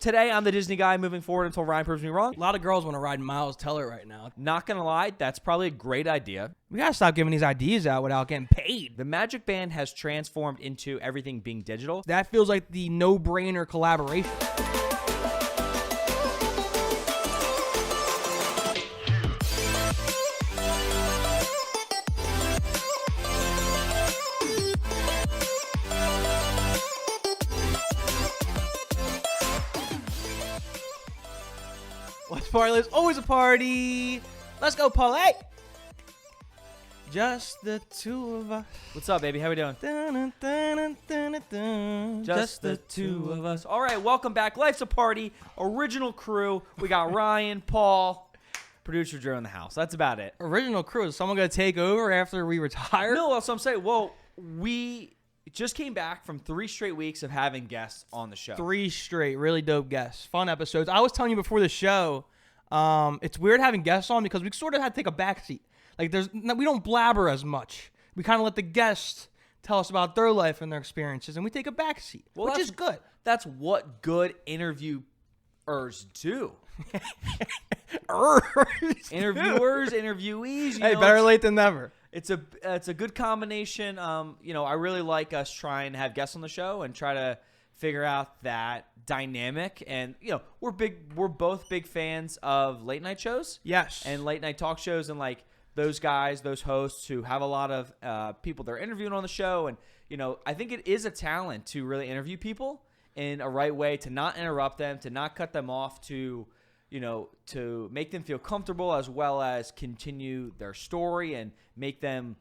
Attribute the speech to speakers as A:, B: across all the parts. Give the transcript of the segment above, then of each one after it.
A: Today, I'm the Disney guy moving forward until Ryan proves me wrong.
B: A lot of girls want to ride Miles Teller right now.
A: Not going to lie, that's probably a great idea.
B: We got to stop giving these ideas out without getting paid.
A: The Magic Band has transformed into everything being digital.
B: That feels like the no-brainer collaboration. What's party? There's always a party. Let's go, Paulette. Just the two of us.
A: What's up, baby? How we doing? Just the two of us. All right, welcome back. Life's a Party. Original crew. We got Ryan, Paul, producer Joe in the house. That's about it.
B: Original crew. Is someone going to take over after we retire?
A: No, that's what I'm saying. Well, we just came back from 3 straight weeks of having guests on the show.
B: 3 straight. Really dope guests. Fun episodes. I was telling you before the show, it's weird having guests on because we sort of had to take a backseat. Like we don't blabber as much. We kind of let the guests tell us about their life and their experiences, and we take a backseat, which is good.
A: That's what good interviewers do. Interviewers, interviewees.
B: Hey, better late than never.
A: It's a good combination. I really like us trying to have guests on the show and try to figure out that dynamic. And we're both big fans of late night shows.
B: Yes.
A: And late night talk shows, and like those guys, those hosts who have a lot of people they're interviewing on the show. And I think it is a talent to really interview people in a right way, to not interrupt them, to not cut them off, to make them feel comfortable, as well as continue their story and make them,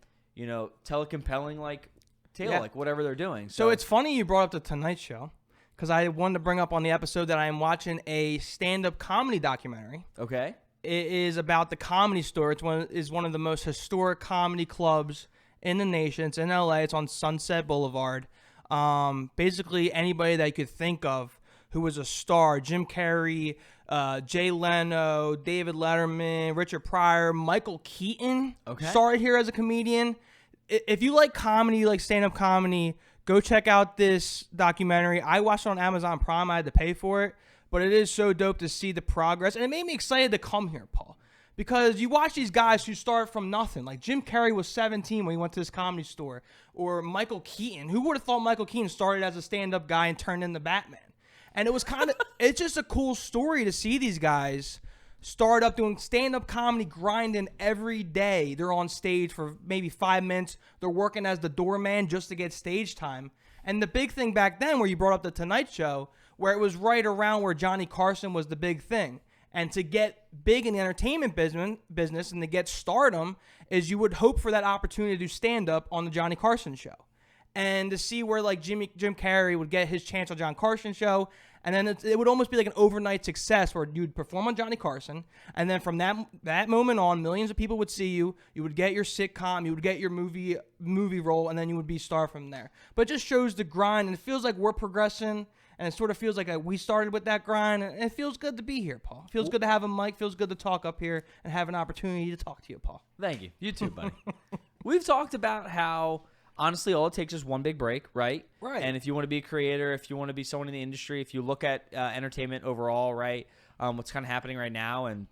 A: tell a compelling tale, like whatever they're doing.
B: So it's funny you brought up the Tonight Show, because I wanted to bring up on the episode that I am watching a stand-up comedy documentary.
A: Okay.
B: It is about the Comedy Store. It's one of the most historic comedy clubs in the nation. It's in LA. It's on Sunset Boulevard. Basically, anybody that you could think of who was a star: Jim Carrey, Jay Leno, David Letterman, Richard Pryor, Michael Keaton.
A: Okay.
B: Started here as a comedian. If you like comedy, like stand-up comedy, go check out this documentary. I watched it on Amazon Prime. I had to pay for it. But it is so dope to see the progress. And it made me excited to come here, Paul. Because you watch these guys who start from nothing. Like Jim Carrey was 17 when he went to this Comedy Store. Or Michael Keaton. Who would have thought Michael Keaton started as a stand-up guy and turned into Batman? And it was kind of, it's just a cool story to see these guys start up doing stand-up comedy, grinding every day. They're on stage for maybe 5 minutes. They're working as the doorman just to get stage time. And the big thing back then, where you brought up the Tonight Show, where it was right around where Johnny Carson was the big thing. And to get big in the entertainment business and to get stardom is you would hope for that opportunity to do stand-up on the Johnny Carson show. And to see where like Jim Carrey would get his chance on John Carson show, and then it would almost be like an overnight success where you'd perform on Johnny Carson, and then from that moment on, millions of people would see you. You would get your sitcom, you would get your movie role, and then you would be a star from there. But it just shows the grind, and it feels like we're progressing. And it sort of feels like we started with that grind, and it feels good to be here, Paul. It feels good to have a mic. Feels good to talk up here and have an opportunity to talk to you, Paul.
A: Thank you. You too, buddy. We've talked about how, honestly, all it takes is one big break, right?
B: Right.
A: And if you want to be a creator, if you want to be someone in the industry, if you look at entertainment overall, right, what's kind of happening right now, and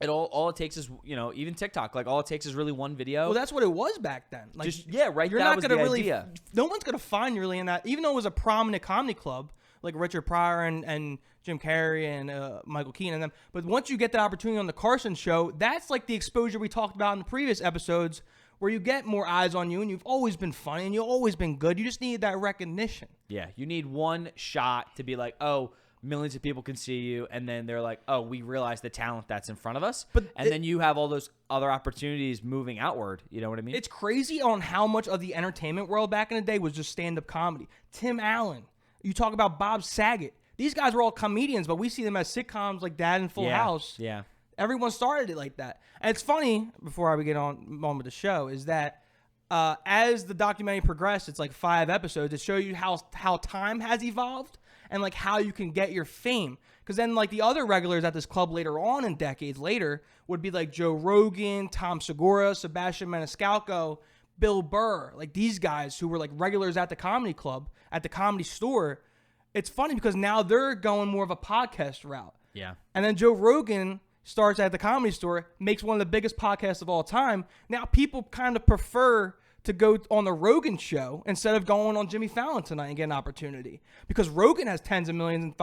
A: all it takes is, even TikTok, like all it takes is really one video.
B: Well, that's what it was back then. Like,
A: right.
B: You're
A: that
B: not
A: was
B: gonna
A: the
B: really,
A: idea.
B: No one's going to find you really in that, even though it was a prominent comedy club, like Richard Pryor and Jim Carrey and Michael Keaton and them. But once you get that opportunity on the Carson show, that's like the exposure we talked about in the previous episodes, where you get more eyes on you, and you've always been funny and you've always been good. You just need that recognition.
A: Yeah, you need one shot to be like, oh, millions of people can see you, and then they're like, oh, we realize the talent that's in front of us. Then you have all those other opportunities moving outward. You know what I mean?
B: It's crazy on how much of the entertainment world back in the day was just stand-up comedy. Tim Allen. You talk about Bob Saget. These guys were all comedians, but we see them as sitcoms like Dad and Full House.
A: Yeah.
B: Everyone started it like that. And it's funny, before I get on with the show, is that as the documentary progressed, it's like 5 episodes. It shows you how time has evolved and like how you can get your fame. Because then like the other regulars at this club later on and decades later would be like Joe Rogan, Tom Segura, Sebastian Maniscalco, Bill Burr. Like these guys who were like regulars at the comedy club, at the Comedy Store, it's funny because now they're going more of a podcast route.
A: Yeah.
B: And then Joe Rogan starts at the Comedy Store, makes one of the biggest podcasts of all time. Now people kind of prefer to go on the Rogan show instead of going on Jimmy Fallon tonight and get an opportunity, because Rogan has tens of millions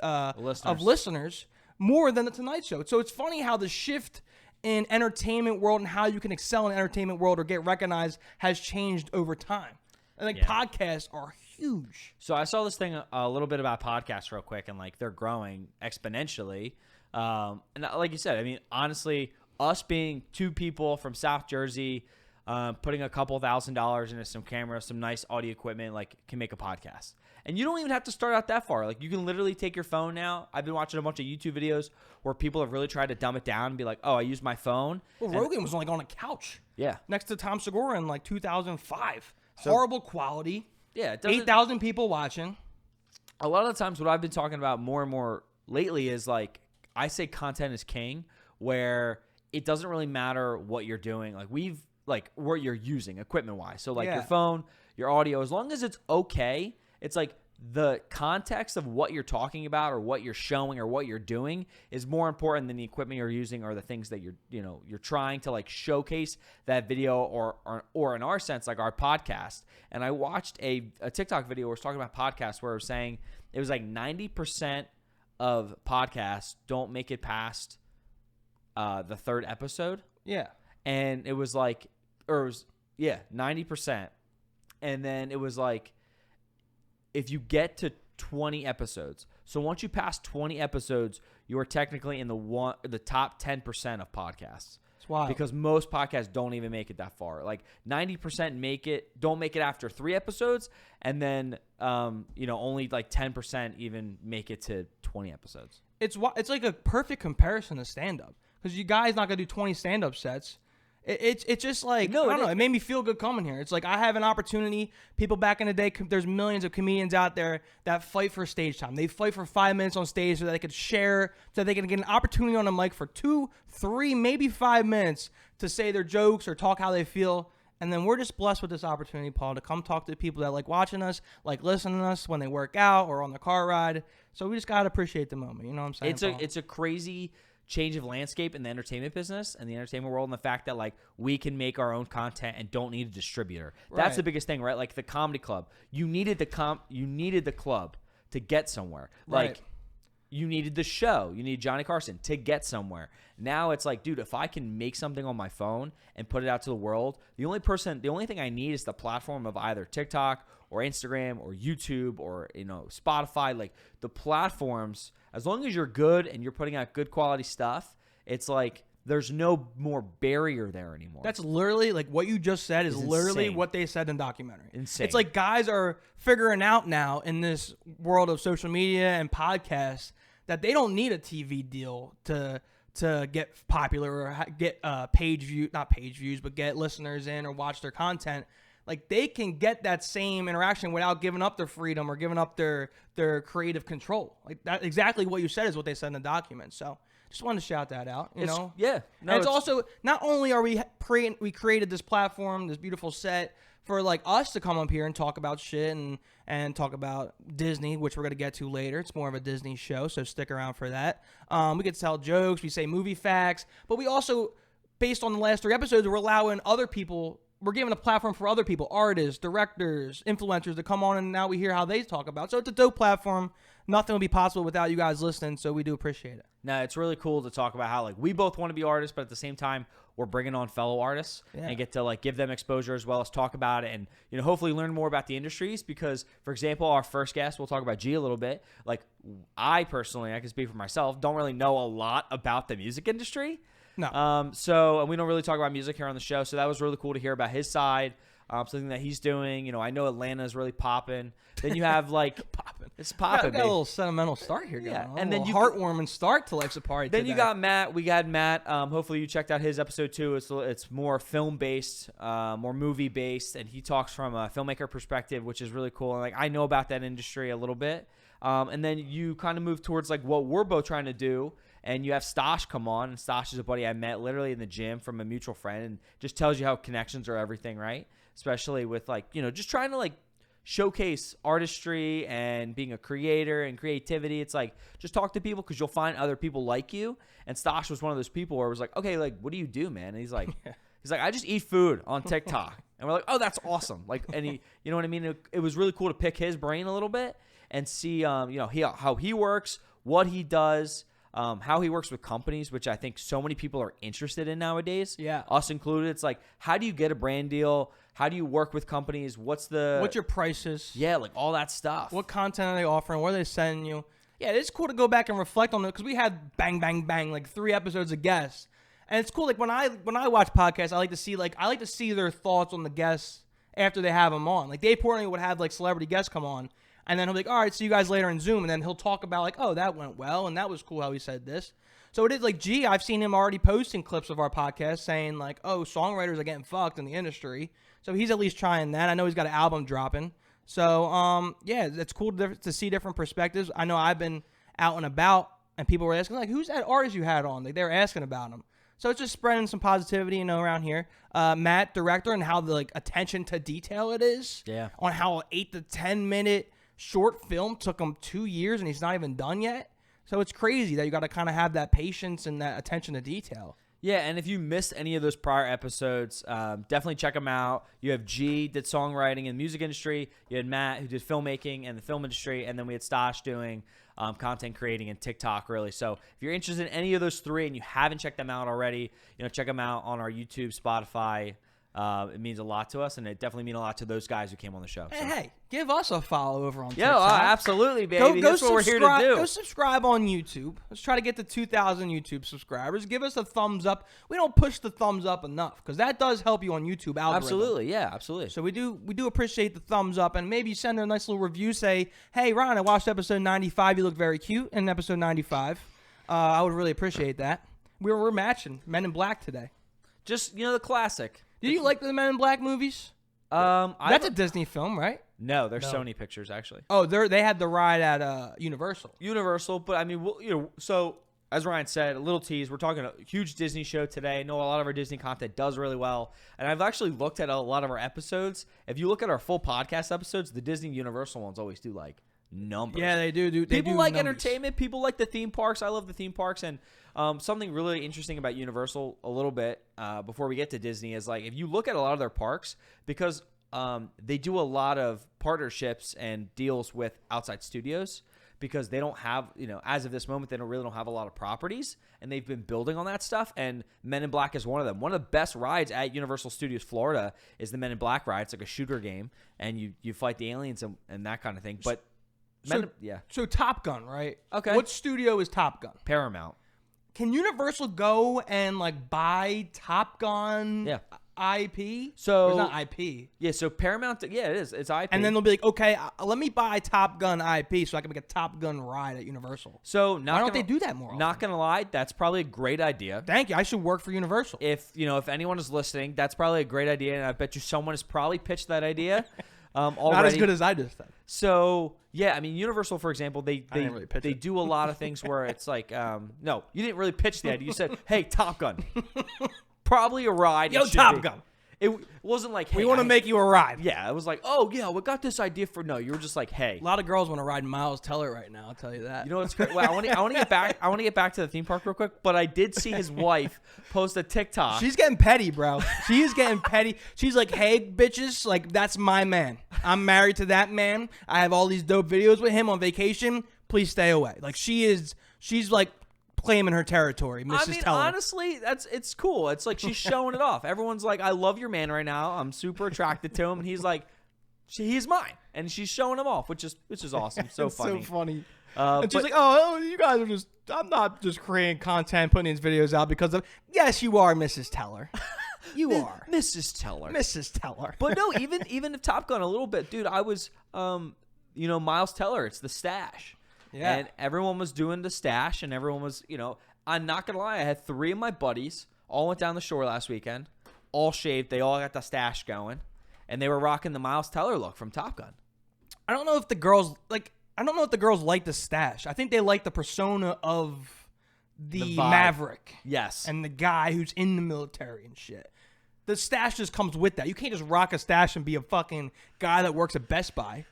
B: of listeners, more than the Tonight Show. So it's funny how the shift in entertainment world and how you can excel in the entertainment world or get recognized has changed over time. I think podcasts are huge.
A: So I saw this thing a little bit about podcasts real quick, and like they're growing exponentially. And like you said, I mean, honestly, us being two people from South Jersey, putting a couple $1,000s into some cameras, some nice audio equipment, like can make a podcast. And you don't even have to start out that far. Like you can literally take your phone now. I've been watching a bunch of YouTube videos where people have really tried to dumb it down and be like, oh, I use my phone.
B: Well, Rogan was like on a couch.
A: Yeah.
B: Next to Tom Segura in like 2005. Horrible quality.
A: Yeah.
B: 8,000 people watching.
A: A lot of the times what I've been talking about more and more lately is like, I say content is king, where it doesn't really matter what you're doing. Like what you're using equipment wise. So like your phone, your audio, as long as it's okay, it's like the context of what you're talking about or what you're showing or what you're doing is more important than the equipment you're using or the things that you're trying to like showcase that video or in our sense, like our podcast. And I watched a TikTok video where it was talking about podcasts where it was saying it was like 90% of podcasts don't make it past the third episode.
B: Yeah.
A: And it was like, 90%. And then it was like, if you get to 20 episodes, so once you pass 20 episodes, you are technically in the top 10% of podcasts.
B: That's wild.
A: Because most podcasts don't even make it that far. Like 90% don't make it after 3 episodes, and then only like 10% even make it to 20 episodes.
B: It's like a perfect comparison to stand-up, because you guys not gonna do 20 stand-up sets. It's just like, I don't know. It made me feel good coming here. It's like I have an opportunity. People back in the day, there's millions of comedians out there that fight for stage time. They fight for 5 minutes on stage so that they could share, so they can get an opportunity on a mic for 2, 3, maybe 5 minutes to say their jokes or talk how they feel. And then we're just blessed with this opportunity, Paul, to come talk to people that like watching us, like listening to us when they work out or on the car ride. So we just got to appreciate the moment. You know what I'm saying?
A: It's a crazy change of landscape in the entertainment business and the entertainment world, and the fact that like we can make our own content and don't need a distributor. Right. That's the biggest thing, right? Like the comedy club, you needed the club to get somewhere.
B: Right.
A: Like you needed the show, you needed Johnny Carson to get somewhere. Now it's like, dude, if I can make something on my phone and put it out to the world, the only thing I need is the platform of either TikTok or Instagram or YouTube or Spotify. Like the platforms, as long as you're good and you're putting out good quality stuff, it's like there's no more barrier there anymore.
B: That's literally like what you just said is literally
A: insane.
B: what they said in the documentary.
A: Insane.
B: It's like guys are figuring out now in this world of social media and podcasts that they don't need a TV deal to get popular or get get listeners in or watch their content. Like they can get that same interaction without giving up their freedom or giving up their creative control. Like that, exactly what you said is what they said in the document. So just wanted to shout that out.
A: Yeah. No,
B: and it's also not only are we created this platform, this beautiful set for like us to come up here and talk about shit and talk about Disney, which we're gonna get to later. It's more of a Disney show, so stick around for that. We could tell jokes, we say movie facts, but we also, based on the last 3 episodes, we're allowing other people. We're giving a platform for other people, artists, directors, influencers to come on, and now we hear how they talk about it. So it's a dope platform. Nothing would be possible without you guys listening, so we do appreciate it.
A: No, it's really cool to talk about how like we both want to be artists, but at the same time, we're bringing on fellow artists and get to like give them exposure as well as talk about it and hopefully learn more about the industries. Because, for example, our first guest, we'll talk about G a little bit. Like I personally, I can speak for myself, don't really know a lot about the music industry.
B: No.
A: So we don't really talk about music here on the show. So that was really cool to hear about his side, something that he's doing. I know Atlanta is really popping. Then you have like
B: popping.
A: It's popping.
B: Got a little sentimental start here going on.
A: And then you
B: heartwarming start to Life's a Party.
A: Then you got Matt. We got Matt. Hopefully you checked out his episode too. It's more film based, more movie based, and he talks from a filmmaker perspective, which is really cool. And like I know about that industry a little bit. And then you kind of move towards like what we're both trying to do. And you have Stosh come on, and Stosh is a buddy I met literally in the gym from a mutual friend, and just tells you how connections are everything, right? Especially with like, just trying to like showcase artistry and being a creator and creativity. It's like, just talk to people because you'll find other people like you. And Stosh was one of those people where it was like, okay, like, what do you do, man? And he's like, I just eat food on TikTok. And we're like, oh, that's awesome. Like, and he, you know what I mean? It was really cool to pick his brain a little bit and see, how he works, what he does, how he works with companies, which I think so many people are interested in nowadays.
B: Yeah.
A: Us included. It's like, how do you get a brand deal? How do you work with companies? What's your
B: prices?
A: Yeah, like all that stuff.
B: What content are they offering? What are they sending you? Yeah, it's cool to go back and reflect on it because we had bang, bang, bang, like 3 episodes of guests. And it's cool. Like when I watch podcasts, I like to see their thoughts on the guests after they have them on. Like Dave Portnoy would have like celebrity guests come on, and then he'll be like, all right, see you guys later in Zoom. And then he'll talk about like, oh, that went well. And that was cool how he said this. So it is like, gee, I've seen him already posting clips of our podcast saying like, oh, songwriters are getting fucked in the industry. So he's at least trying that. I know he's got an album dropping. So, yeah, it's cool to see different perspectives. I know I've been out and about and people were asking like, who's that artist you had on? Like they were asking about him. So it's just spreading some positivity, around here. Matt, director, and how the like attention to detail it is.
A: Yeah.
B: On how an 8 to 10 minute short film took him 2 years and he's not even done yet. So it's crazy that you got to kind of have that patience and that attention to detail.
A: Yeah, and if you missed any of those prior episodes, definitely check them out. You have G, did songwriting in the music industry. You had Matt, who did filmmaking and the film industry. And then we had Stosh doing content creating and TikTok, really. So if you're interested in any of those 3 and you haven't checked them out already, check them out on our YouTube, Spotify. It means a lot to us, and it definitely means a lot to those guys who came on the show. So.
B: Hey, give us a follow over on
A: TikTok.
B: TikTok.
A: Absolutely, baby. That's what we're here to do.
B: Go subscribe on YouTube. Let's try to get to 2,000 YouTube subscribers. Give us a thumbs up. We don't push the thumbs up enough because that does help you on YouTube algorithm.
A: Absolutely, yeah, absolutely.
B: So we do appreciate the thumbs up, and maybe send a nice little review. Say, hey, Ron, I watched episode 95. You look very cute in episode 95. I would really appreciate that. We're matching Men in Black today.
A: Just, the classic.
B: Did you like the Men in Black movies? That's a Disney film, right?
A: No, they're Sony Pictures, actually.
B: Oh, they had the ride at Universal.
A: But I mean, so as Ryan said, a little tease. We're talking a huge Disney show today. I know a lot of our Disney content does really well, and I've actually looked at a lot of our episodes. If you look at our full podcast episodes, the Disney Universal ones always do like numbers.
B: Yeah, they do.
A: People like entertainment. People like the theme parks. I love the theme parks. And something really interesting about Universal a little bit before we get to Disney is like if you look at a lot of their parks, because they do a lot of partnerships and deals with outside studios because they don't have, as of this moment, they don't have a lot of properties, and they've been building on that stuff. And Men in Black is one of them. One of the best rides at Universal Studios Florida is the Men in Black ride. It's like a shooter game, and you fight the aliens and that kind of thing. But
B: So Top Gun, right?
A: Okay.
B: What studio is Top Gun?
A: Paramount.
B: Can Universal go and like buy Top Gun IP?
A: So
B: it's not IP.
A: Yeah, so Paramount. Yeah, it is. It's IP.
B: And then they'll be like, okay, let me buy Top Gun IP so I can make a Top Gun ride at Universal.
A: So
B: why don't they do that more often?
A: Not gonna lie, that's probably a great idea.
B: Thank you. I should work for Universal.
A: If anyone is listening, that's probably a great idea, and I bet you someone has probably pitched that idea. Already.
B: Not as good as I just said.
A: So yeah, I mean Universal, for example, they do a lot of things where it's like, no, you didn't really pitch the idea. You said, hey, Top Gun, probably a ride.
B: Yo, Top Gun.
A: It wasn't like, hey,
B: we want to make you a ride.
A: Yeah, it was like, oh yeah, we got this idea for. No, you were just like, hey.
B: A lot of girls want to ride Miles Teller right now. I'll tell you that.
A: You know what's great? Well, I want to get back. I want to get back to the theme park real quick. But I did see his wife post a TikTok.
B: She's getting petty, bro. She is getting petty. She's like, hey, bitches, like that's my man. I'm married to that man. I have all these dope videos with him on vacation. Please stay away. Like she's like claiming her territory, Mrs. Teller.
A: Honestly, it's cool. It's like she's showing it off. Everyone's like, I love your man right now. I'm super attracted to him, and he's like, he's mine, and she's showing him off, which is awesome. So funny.
B: So funny. And she's like, oh, you guys are just. I'm not just creating content, putting these videos out because of. Yes, you are, Mrs. Teller. You are
A: Mrs. Teller.
B: Mrs. Teller.
A: But no, even if Top Gun a little bit, dude. I was, Miles Teller. It's the stash.
B: Yeah.
A: And everyone was doing the stash, and everyone was, I'm not going to lie. I had 3 of my buddies all went down the shore last weekend, all shaved. They all got the stash going, and they were rocking the Miles Teller look from Top Gun.
B: I don't know if the girls like the stash. I think they like the persona of the Maverick.
A: Yes.
B: And the guy who's in the military and shit. The stash just comes with that. You can't just rock a stash and be a fucking guy that works at Best Buy.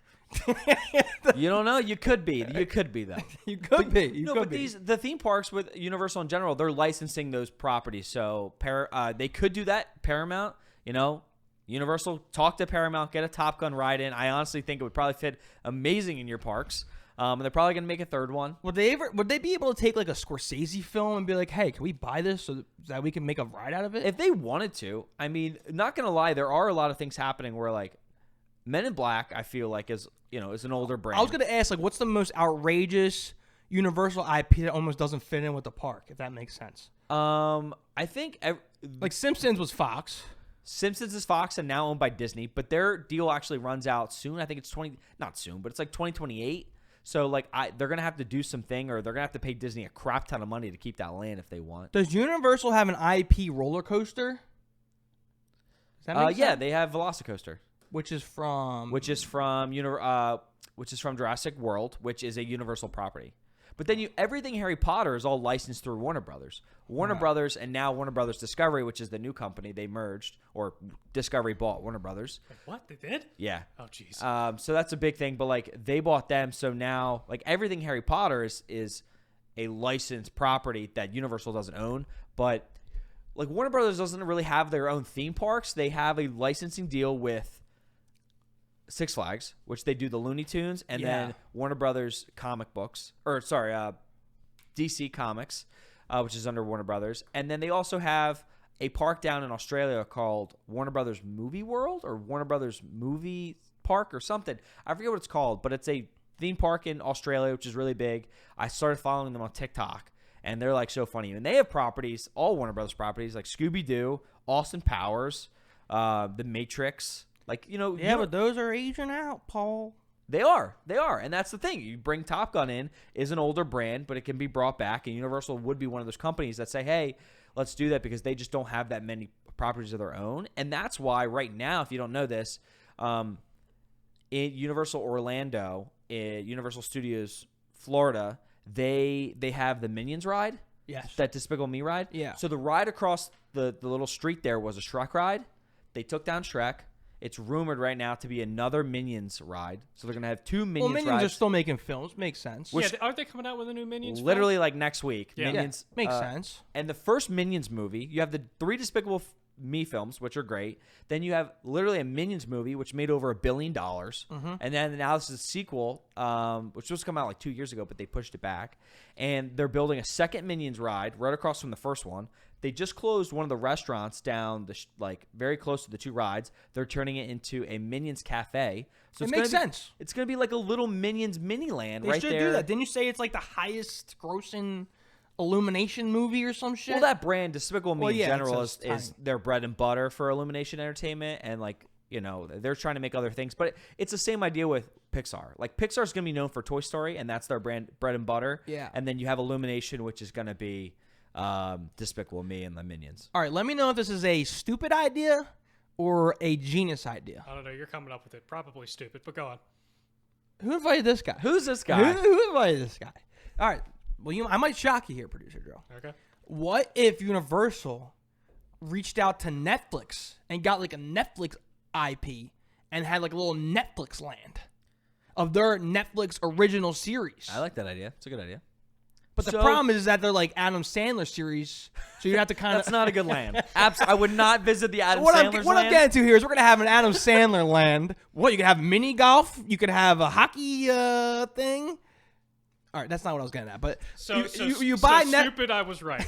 A: You don't know. You could be. You could be though.
B: You could be.
A: The theme parks with Universal in general, they're licensing those properties. So they could do that. Paramount, Universal, talk to Paramount, get a Top Gun ride in. I honestly think it would probably fit amazing in your parks. And they're probably gonna make a third one.
B: Would they be able to take like a Scorsese film and be like, hey, can we buy this so that we can make a ride out of it?
A: If they wanted to, I mean, not gonna lie, there are a lot of things happening where like Men in Black, I feel like is an older brand.
B: I was gonna ask like, what's the most outrageous Universal IP that almost doesn't fit in with the park, if that makes sense?
A: I think
B: like Simpsons was Fox.
A: Simpsons is Fox and now owned by Disney, but their deal actually runs out soon. I think it's not soon, but it's like 2028. So like they're gonna have to do something, or they're gonna have to pay Disney a crap ton of money to keep that land if they want.
B: Does Universal have an IP roller coaster? Does that make sense?
A: They have Velocicoaster,
B: which is from
A: Jurassic World, which is a Universal property. But then everything Harry Potter is all licensed through Warner Brothers. Warner Brothers and now Warner Brothers Discovery, which is the new company they merged, or Discovery bought Warner Brothers.
C: Wait, what? They did?
A: Yeah.
C: Oh, jeez.
A: So that's a big thing. But like they bought them, so now like everything Harry Potter is a licensed property that Universal doesn't own. But like Warner Brothers doesn't really have their own theme parks. They have a licensing deal with Six Flags, which they do the Looney Tunes, and then Warner Brothers comic books, DC Comics, which is under Warner Brothers. And then they also have a park down in Australia called Warner Brothers Movie World or Warner Brothers Movie Park or something. I forget what it's called, but it's a theme park in Australia, which is really big. I started following them on TikTok, and they're like so funny. And they have properties, all Warner Brothers properties, like Scooby-Doo, Austin Powers, The Matrix. Like,
B: but those are aging out, Paul.
A: They are. And that's the thing. You bring Top Gun in, is an older brand, but it can be brought back. And Universal would be one of those companies that say, hey, let's do that, because they just don't have that many properties of their own. And that's why right now, if you don't know this, in Universal Orlando, in Universal Studios Florida, they have the Minions ride.
B: Yes.
A: That Despicable Me ride.
B: Yeah.
A: So the ride across the little street there was a Shrek ride. They took down Shrek. It's rumored right now to be another Minions ride. So they're going to have two Minions rides.
B: Well, Minions are still making films. Makes sense.
C: Aren't they coming out with a new Minions
A: literally
C: film?
A: like next week.
C: Yeah.
A: Minions.
B: Makes sense.
A: And the first Minions movie, you have the 3 Despicable Me films, which are great. Then you have literally a Minions movie, which made over $1 billion.
B: Mm-hmm.
A: And then now this is a sequel, which was come out like 2 years ago, but they pushed it back. And they're building a second Minions ride right across from the first one. They just closed one of the restaurants down very close to the 2 rides. They're turning it into a Minions cafe. So
B: it makes sense.
A: It's going to be like a little Minions mini land right there.
B: They should do that. Didn't you say it's like the highest grossing Illumination movie or some shit?
A: Well, that brand, Despicable Me in general,
B: tiny.
A: is their bread and butter for Illumination Entertainment. And they're trying to make other things. But it's the same idea with Pixar. Like Pixar's going to be known for Toy Story, and that's their bread and butter.
B: Yeah.
A: And then you have Illumination, which is going to be Despicable Me and the Minions.
B: All right, let me know if this is a stupid idea or a genius idea.
C: I don't know. You're coming up with it. Probably stupid, but go on.
B: Who invited this guy?
A: Who's this guy?
B: Who invited this guy? All right. Well, I might shock you here, Producer Joe.
C: Okay.
B: What if Universal reached out to Netflix and got like a Netflix IP and had like a little Netflix land of their Netflix original series?
A: I like that idea. It's a good idea.
B: But the problem is that they're like Adam Sandler series, so you have to kind of.
A: That's not a good land. I would not visit the Adam Sandler land.
B: What I'm getting to here is we're gonna have an Adam Sandler land. What, you could have mini golf, you could have a hockey thing. All right, that's not what I was getting at. But you buy
C: stupid. I was right.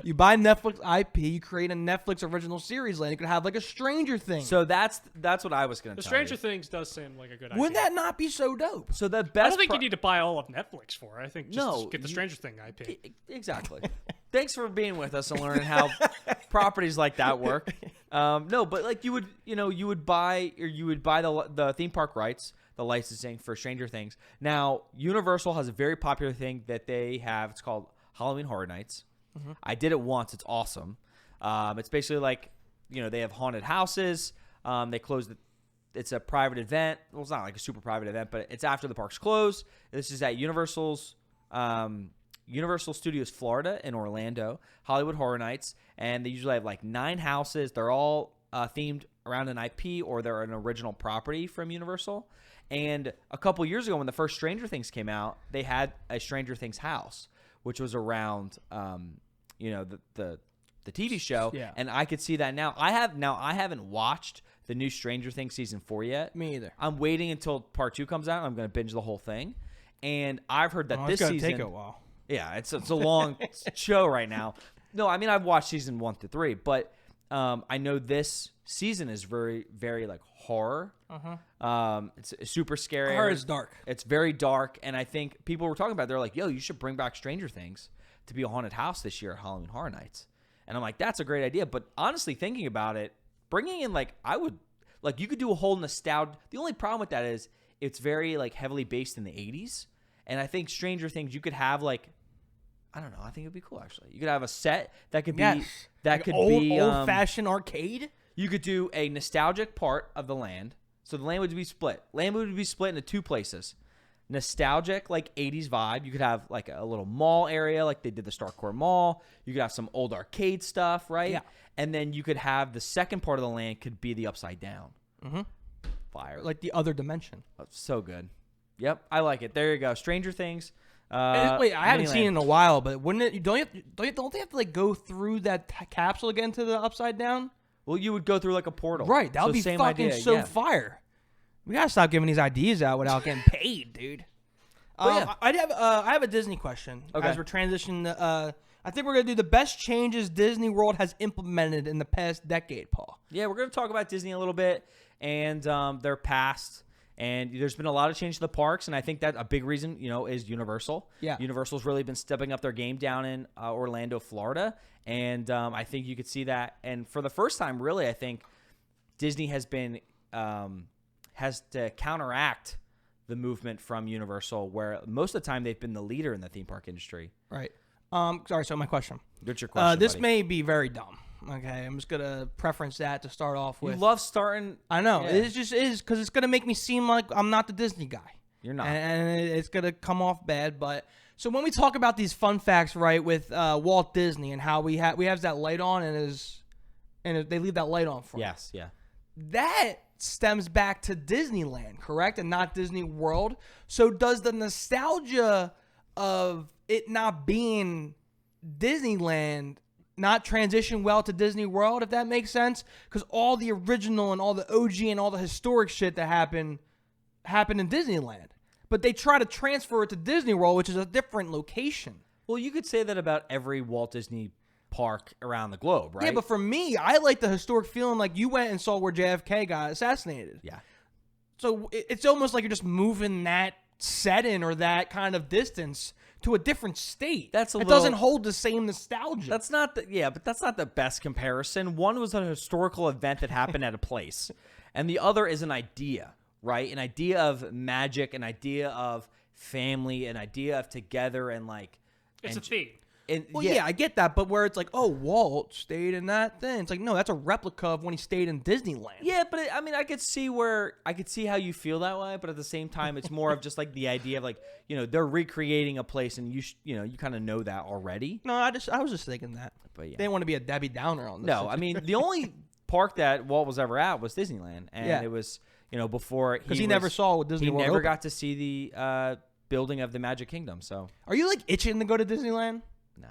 B: You buy Netflix IP, you create a Netflix original series land. You could have like a Stranger Things.
A: So that's what I was going to
C: The
A: tell you.
C: Stranger Things does seem like a good idea.
B: Wouldn't that not be so dope?
A: So the best.
C: I don't think you need to buy all of Netflix for it. I think just get the
A: you-
C: Stranger Thing IP.
A: Exactly. Thanks for being with us and learning how properties like that work. No, but like you would buy the theme park rights, the licensing for Stranger Things. Now, Universal has a very popular thing that they have. It's called Halloween Horror Nights. Mm-hmm. I did it once. It's awesome. It's basically like, they have haunted houses. They close it's a private event. Well, it's not like a super private event, but it's after the parks close. This is at Universal's Universal Studios Florida in Orlando, Hollywood Horror Nights, and they usually have like 9 houses. They're all themed around an IP or they're an original property from Universal. And a couple years ago when the first Stranger Things came out, they had a Stranger Things house, which was around, the TV show.
B: Yeah.
A: And I could see that now. I haven't watched the new Stranger Things season 4 yet.
B: Me either.
A: I'm waiting until part 2 comes out. I'm going to binge the whole thing. And I've heard that this
B: it's
A: season
B: take a while.
A: Yeah, it's a long show right now. No, I mean I've watched season 1 to 3, but I know this season is very, very like horror. It's super scary.
B: Horror is dark.
A: It's very dark, and I think people were talking about it, they're like, "Yo, you should bring back Stranger Things to be a haunted house this year at Halloween Horror Nights." And I'm like, "That's a great idea." But honestly, thinking about it, bringing in you could do a whole nostalgia. The only problem with that is it's very like heavily based in the 80s, and I think Stranger Things you could have like. I don't know. I think it'd be cool actually. You could have a set that could be
B: old fashioned arcade.
A: You could do a nostalgic part of the land. So the land would be split. Land would be split into 2 places. Nostalgic, like 80s vibe. You could have like a little mall area, like they did the Starcourt Mall. You could have some old arcade stuff, right?
B: Yeah.
A: And then you could have the second part of the land could be the upside down.
B: Mm-hmm.
A: Fire.
B: Like the other dimension.
A: Oh, so good. Yep, I like it. There you go. Stranger Things.
B: Wait, I haven't
A: Miniland.
B: seen it in a while, but wouldn't it? Don't they have to like go through that capsule again to the upside down?
A: Well, you would go through like a portal.
B: Right, that would be
A: same
B: fucking
A: idea,
B: so
A: yeah.
B: fire. We gotta stop giving these ideas out without getting paid, dude.
A: Yeah.
B: I have a Disney question as we're transitioning. I think we're gonna do the best changes Disney World has implemented in the past decade, Paul.
A: Yeah, we're going to talk about Disney a little bit and their past. And there's been a lot of change to the parks, and I think that a big reason, is Universal.
B: Yeah.
A: Universal's really been stepping up their game down in Orlando, Florida, and I think you could see that. And for the first time, really, I think Disney has been has to counteract the movement from Universal, where most of the time they've been the leader in the theme park industry.
B: Right. Sorry. So my question.
A: What's your question?
B: This
A: buddy?
B: may be very dumb. Okay, I'm just gonna preference that to start off with.
A: You love starting.
B: I know
A: Yeah.
B: it just is because it's gonna make me seem like I'm not the Disney guy.
A: You're not,
B: and it's gonna come off bad. But so when we talk about these fun facts, right, with Walt Disney and how we have that light on and they leave that light on for him.
A: Yes, yeah.
B: That stems back to Disneyland, correct, and not Disney World. So does the nostalgia of it not being Disneyland not transition well to Disney World, if that makes sense? Because all the original and all the OG and all the historic shit that happened in Disneyland. But they try to transfer it to Disney World, which is a different location.
A: Well, you could say that about every Walt Disney park around the globe, right?
B: Yeah, but for me, I like the historic feeling like you went and saw where JFK got assassinated.
A: Yeah.
B: So it's almost like you're just moving that setting or that kind of distance to a different state. It doesn't hold the same nostalgia.
A: That's not but that's not the best comparison. One was a historical event that happened at a place, and the other is an idea, right? An idea of magic, an idea of family, an idea of together, and like
C: It's a theme.
B: Yeah, I get that, but where it's like, oh, Walt stayed in that thing. It's like, no, that's a replica of when he stayed in Disneyland.
A: Yeah, but I could see how you feel that way, but at the same time, it's more of just like the idea of like, they're recreating a place, and you kind of know that already.
B: No, I was just thinking that.
A: But yeah,
B: they didn't want to be a Debbie Downer on this.
A: No, I mean the only park that Walt was ever at was Disneyland, and it was before
B: because he never saw Disney World.
A: He never
B: open.
A: got to see the building of the Magic Kingdom. So
B: are you like itching to go to Disneyland?
A: No.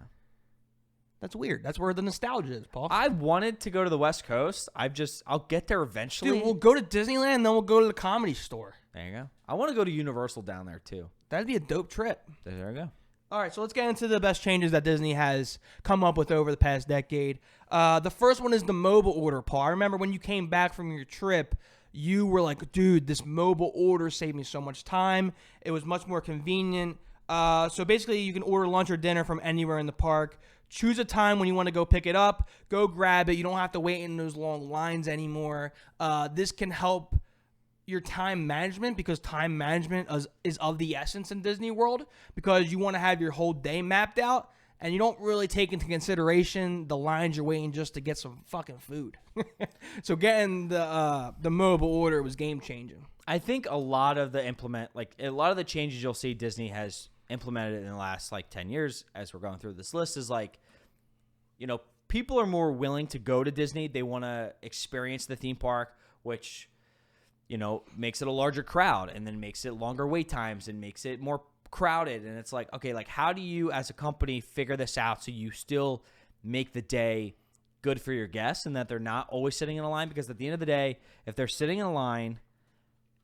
B: That's weird. That's where the nostalgia is, Paul.
A: I wanted to go to the West Coast. I'll get there eventually.
B: Dude, we'll go to Disneyland, and then we'll go to the Comedy Store.
A: There you go. I want to go to Universal down there, too.
B: That'd be a dope trip.
A: There you go.
B: All right, so let's get into the best changes that Disney has come up with over the past decade. The first one is the mobile order, Paul. I remember when you came back from your trip, you were like, dude, this mobile order saved me so much time. It was much more convenient. So basically, you can order lunch or dinner from anywhere in the park. Choose a time when you want to go pick it up. Go grab it. You don't have to wait in those long lines anymore. This can help your time management because time management is of the essence in Disney World because you want to have your whole day mapped out and you don't really take into consideration the lines you're waiting just to get some fucking food. So getting the mobile order was game changing.
A: I think a lot of the changes you'll see Disney has implemented in the last like 10 years as we're going through this list is like, people are more willing to go to Disney. They want to experience the theme park, which, makes it a larger crowd and then makes it longer wait times and makes it more crowded. And it's like, okay, like how do you as a company figure this out so you still make the day good for your guests and that they're not always sitting in a line? Because at the end of the day, if they're sitting in a line,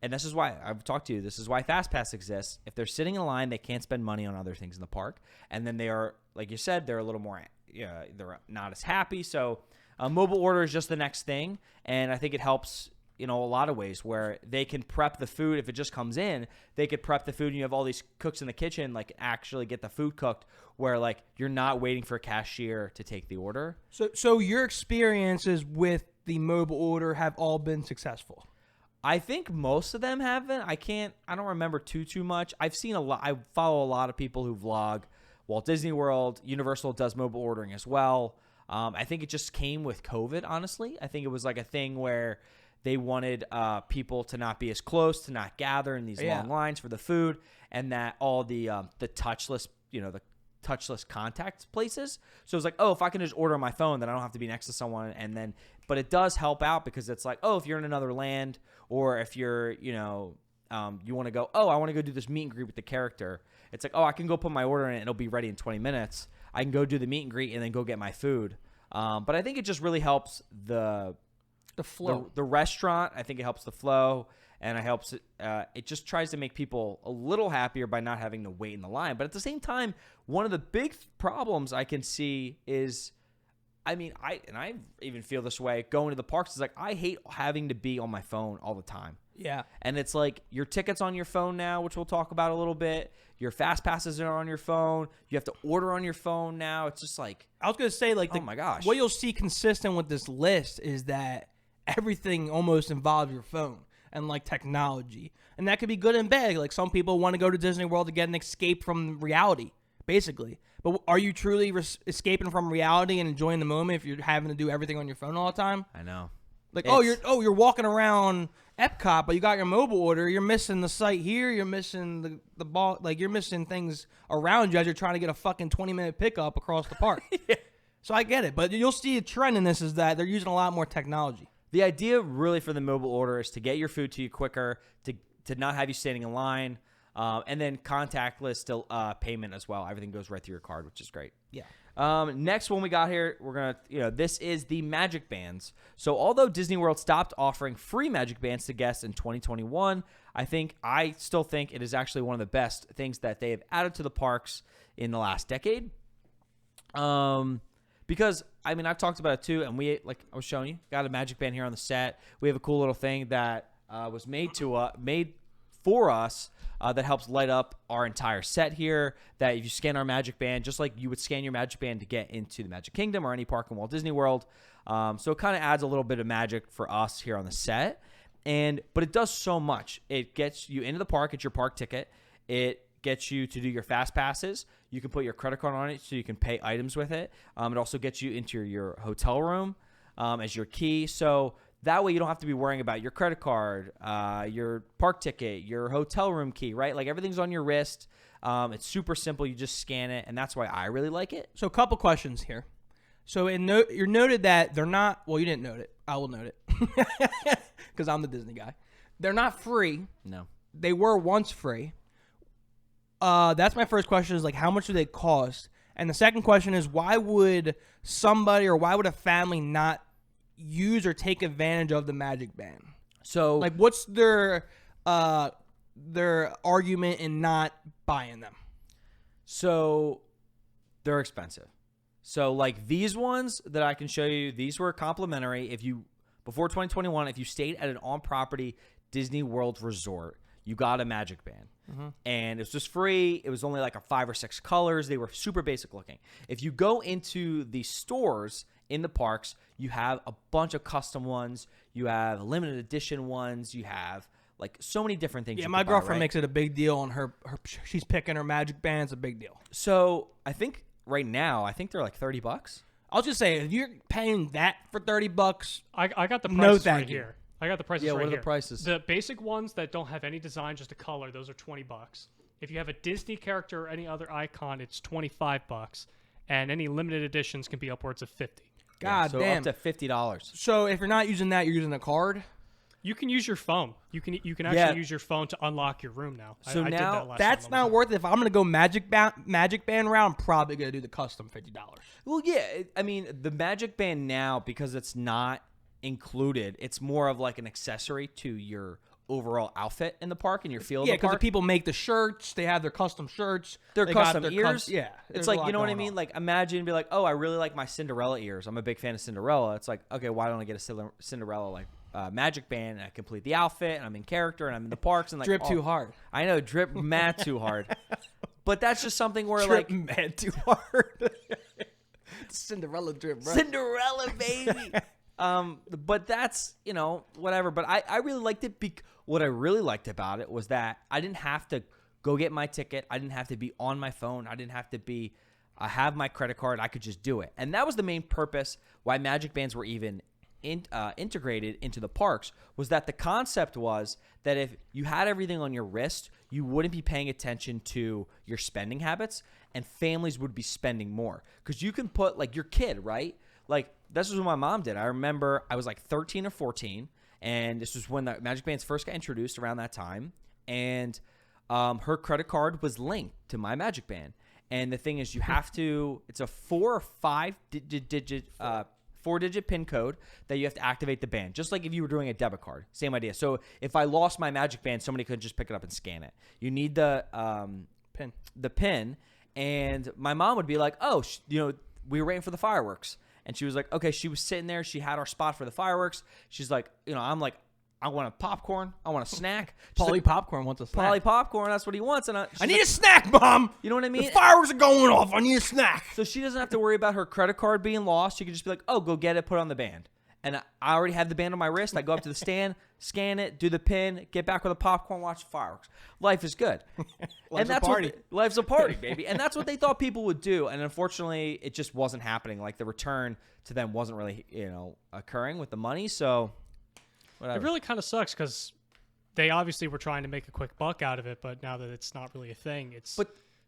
A: and this is why I've talked to you, this is why FastPass exists. If they're sitting in a line, they can't spend money on other things in the park. And then they are, like you said, they're a little more, they're not as happy. So mobile order is just the next thing. And I think it helps, a lot of ways where they can prep the food. If it just comes in, they could prep the food and you have all these cooks in the kitchen, like actually get the food cooked where like you're not waiting for a cashier to take the order.
B: So your experiences with the mobile order have all been successful?
A: I think most of them haven't. I don't remember too much. I've seen a lot. I follow a lot of people who vlog Walt Disney World. Universal does mobile ordering as well. I think it just came with COVID, honestly. I think it was like a thing where they wanted people to not be as close, to not gather in these long lines for the food, and that all the touchless, the touchless contact places. So it's like, oh, if I can just order on my phone, then I don't have to be next to someone. And then, but it does help out because it's like, oh, if you're in another land or if you're, you want to go, oh, I want to go do this meet and greet with the character. It's like, oh, I can go put my order in it and it'll be ready in 20 minutes. I can go do the meet and greet and then go get my food. But I think it just really helps the
B: flow,
A: the restaurant. I think it helps the flow. And it just tries to make people a little happier by not having to wait in the line. But at the same time, one of the big problems I can see is, I even feel this way going to the parks. Is like, I hate having to be on my phone all the time.
B: Yeah.
A: And it's like your tickets on your phone now, which we'll talk about a little bit. Your fast passes are on your phone. You have to order on your phone now. It's just like,
B: I was going to say, like,
A: oh my gosh.
B: What you'll see consistent with this list is that everything almost involves your phone and like technology, and that could be good and bad. Like some people want to go to Disney World to get an escape from reality, basically. But are you truly escaping from reality and enjoying the moment if you're having to do everything on your phone all the time?
A: I know.
B: Like, you're walking around Epcot, but you got your mobile order. You're missing the site here. You're missing the ball. Like you're missing things around you as you're trying to get a fucking 20-minute pickup across the park. Yeah. So I get it, but you'll see a trend in this is that they're using a lot more technology.
A: The idea really for the mobile order is to get your food to you quicker, to not have you standing in line, and then contactless still payment as well. Everything goes right through your card, which is great.
B: Yeah.
A: Next one we got here, we're going to, this is the Magic Bands. So although Disney World stopped offering free Magic Bands to guests in 2021, I still think it is actually one of the best things that they have added to the parks in the last decade. Because, I've talked about it too, and we, like I was showing you, got a Magic Band here on the set. We have a cool little thing that was made for us that helps light up our entire set here, that if you scan our Magic Band, just like you would scan your Magic Band to get into the Magic Kingdom or any park in Walt Disney World. So it kind of adds a little bit of magic for us here on the set. But it does so much. It gets you into the park. It's your park ticket. It gets you to do your fast passes. You can put your credit card on it so you can pay items with it. It also gets you into your hotel room as your key. So that way you don't have to be worrying about your credit card, your park ticket, your hotel room key, right? Like everything's on your wrist. It's super simple. You just scan it, and that's why I really like it.
B: So a couple questions here. So you're noted that they're not, well, you didn't note it. I will note it because I'm the Disney guy. They're not free.
A: No.
B: They were once free. That's my first question is like, how much do they cost? And the second question is, why would somebody or why would a family not use or take advantage of the Magic Band?
A: So,
B: like, what's their argument in not buying them?
A: So, they're expensive. So, like these ones that I can show you, these were complimentary. Before 2021, if you stayed at an on-property Disney World resort, you got a Magic Band. Mm-hmm. And it was just free. It was only like 5 or 6 colors. They were super basic looking. If you go into the stores in the parks, you have a bunch of custom ones. You have limited edition ones. You have like so many different things.
B: Yeah, my girlfriend makes it a big deal on her. She's picking her Magic Band. It's a big deal.
A: So I think right now, they're like $30.
B: I'll just say, if you're paying that for $30,
C: I got the prices right
B: you.
C: here. I got the prices
A: right
C: right
A: here.
C: here.
A: What are the prices?
C: The basic ones that don't have any design, just a color, those are $20. If you have a Disney character or any other icon, it's $25, and any limited editions can be upwards of $50.
B: God
A: so
B: damn.
A: up to $50.
B: So if you're not using that, you're using a card.
C: You can use your phone. You can actually use your phone to unlock your room now.
A: So
C: I did
A: now
C: that last
B: That's
C: time.
B: not worth it. If I'm gonna go Magic Band route, I'm probably gonna do the custom $50.
A: Well, yeah. I mean, the Magic Band now, because it's not included, it's more of like an accessory to your overall outfit in the park and your feel of
B: Yeah,
A: the
B: because
A: park.
B: the people make the shirts. They have their custom shirts.
A: Their
B: they got
A: custom
B: their
A: ears.
B: yeah,
A: It's
B: there's a
A: like,
B: lot
A: you know what I
B: going
A: mean?
B: on.
A: Like, imagine be like, oh, I really like my Cinderella ears. I'm a big fan of Cinderella. It's like, okay, why don't I get a Cinderella like Magic Band, and I complete the outfit, and I'm in character, and I'm in the parks, and like
B: Drip too hard.
A: I know, drip mad too hard. But that's just something where
B: Drip
A: like
B: mad too hard. Cinderella drip, bro.
A: Cinderella, baby. But that's, you know, whatever. But I really liked it. What I really liked about it was that I didn't have to go get my ticket. I didn't have to be on my phone. I didn't have to be. I have my credit card. I could just do it, and that was the main purpose why Magic Bands were even integrated into the parks. Was that the concept was that if you had everything on your wrist, you wouldn't be paying attention to your spending habits, and families would be spending more because you can put like your kid, right? Like this was what my mom did. I remember I was like 13 or 14, and this was when the Magic Bands first got introduced around that time, and her credit card was linked to my Magic Band. And the thing is, you have to. It's a 4 or 5 digit 4-digit PIN code that you have to activate the band, just like if you were doing a debit card. Same idea. So if I lost my Magic Band, somebody could just pick it up and scan it. You need the PIN, and my mom would be like, "Oh, you know, we were waiting for the fireworks," and she was like, "Okay." She was sitting there. She had our spot for the fireworks. She's like, you know, I'm like, I want a popcorn. I want a snack.
B: Polly Popcorn wants a snack.
A: Polly Popcorn. That's what he wants. And
B: I need a snack, Mom.
A: You know what I mean?
B: The fireworks are going off. I need a snack.
A: So she doesn't have to worry about her credit card being lost. She can just be like, oh, go get it, put it on the band. And I already have the band on my wrist. I go up to the stand, scan it, do the pin, get back with the popcorn, watch the fireworks. Life is good.
B: Life's a party.
A: Life's a party, baby. And that's what they thought people would do. And unfortunately, it just wasn't happening. Like the return to them wasn't really, you know, occurring with the money. So whatever.
C: It really kind of sucks because they obviously were trying to make a quick buck out of it, but now that it's not really a thing, it's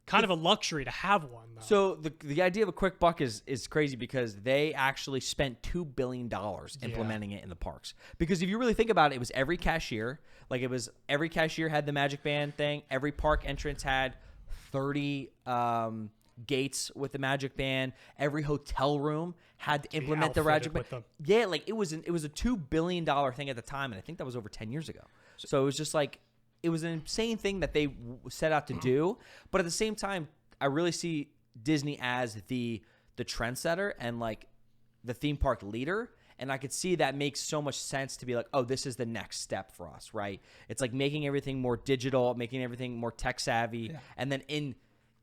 C: kind of a luxury to have one, though.
A: So the idea of a quick buck is crazy because they actually spent $2 billion implementing it in the parks. Because if you really think about it, it was every cashier. Like every cashier had the Magic Band thing. Every park entrance had 30 gates with the Magic Band. Every hotel room had to implement the Magic Band. Yeah, like it was a $2 billion thing at the time, and I think that was over 10 years ago. So it was just like it was an insane thing that they set out to do. But at the same time, I really see Disney as the trendsetter and like the theme park leader. And I could see that makes so much sense to be like, oh, this is the next step for us, right? It's like making everything more digital, making everything more tech savvy, and then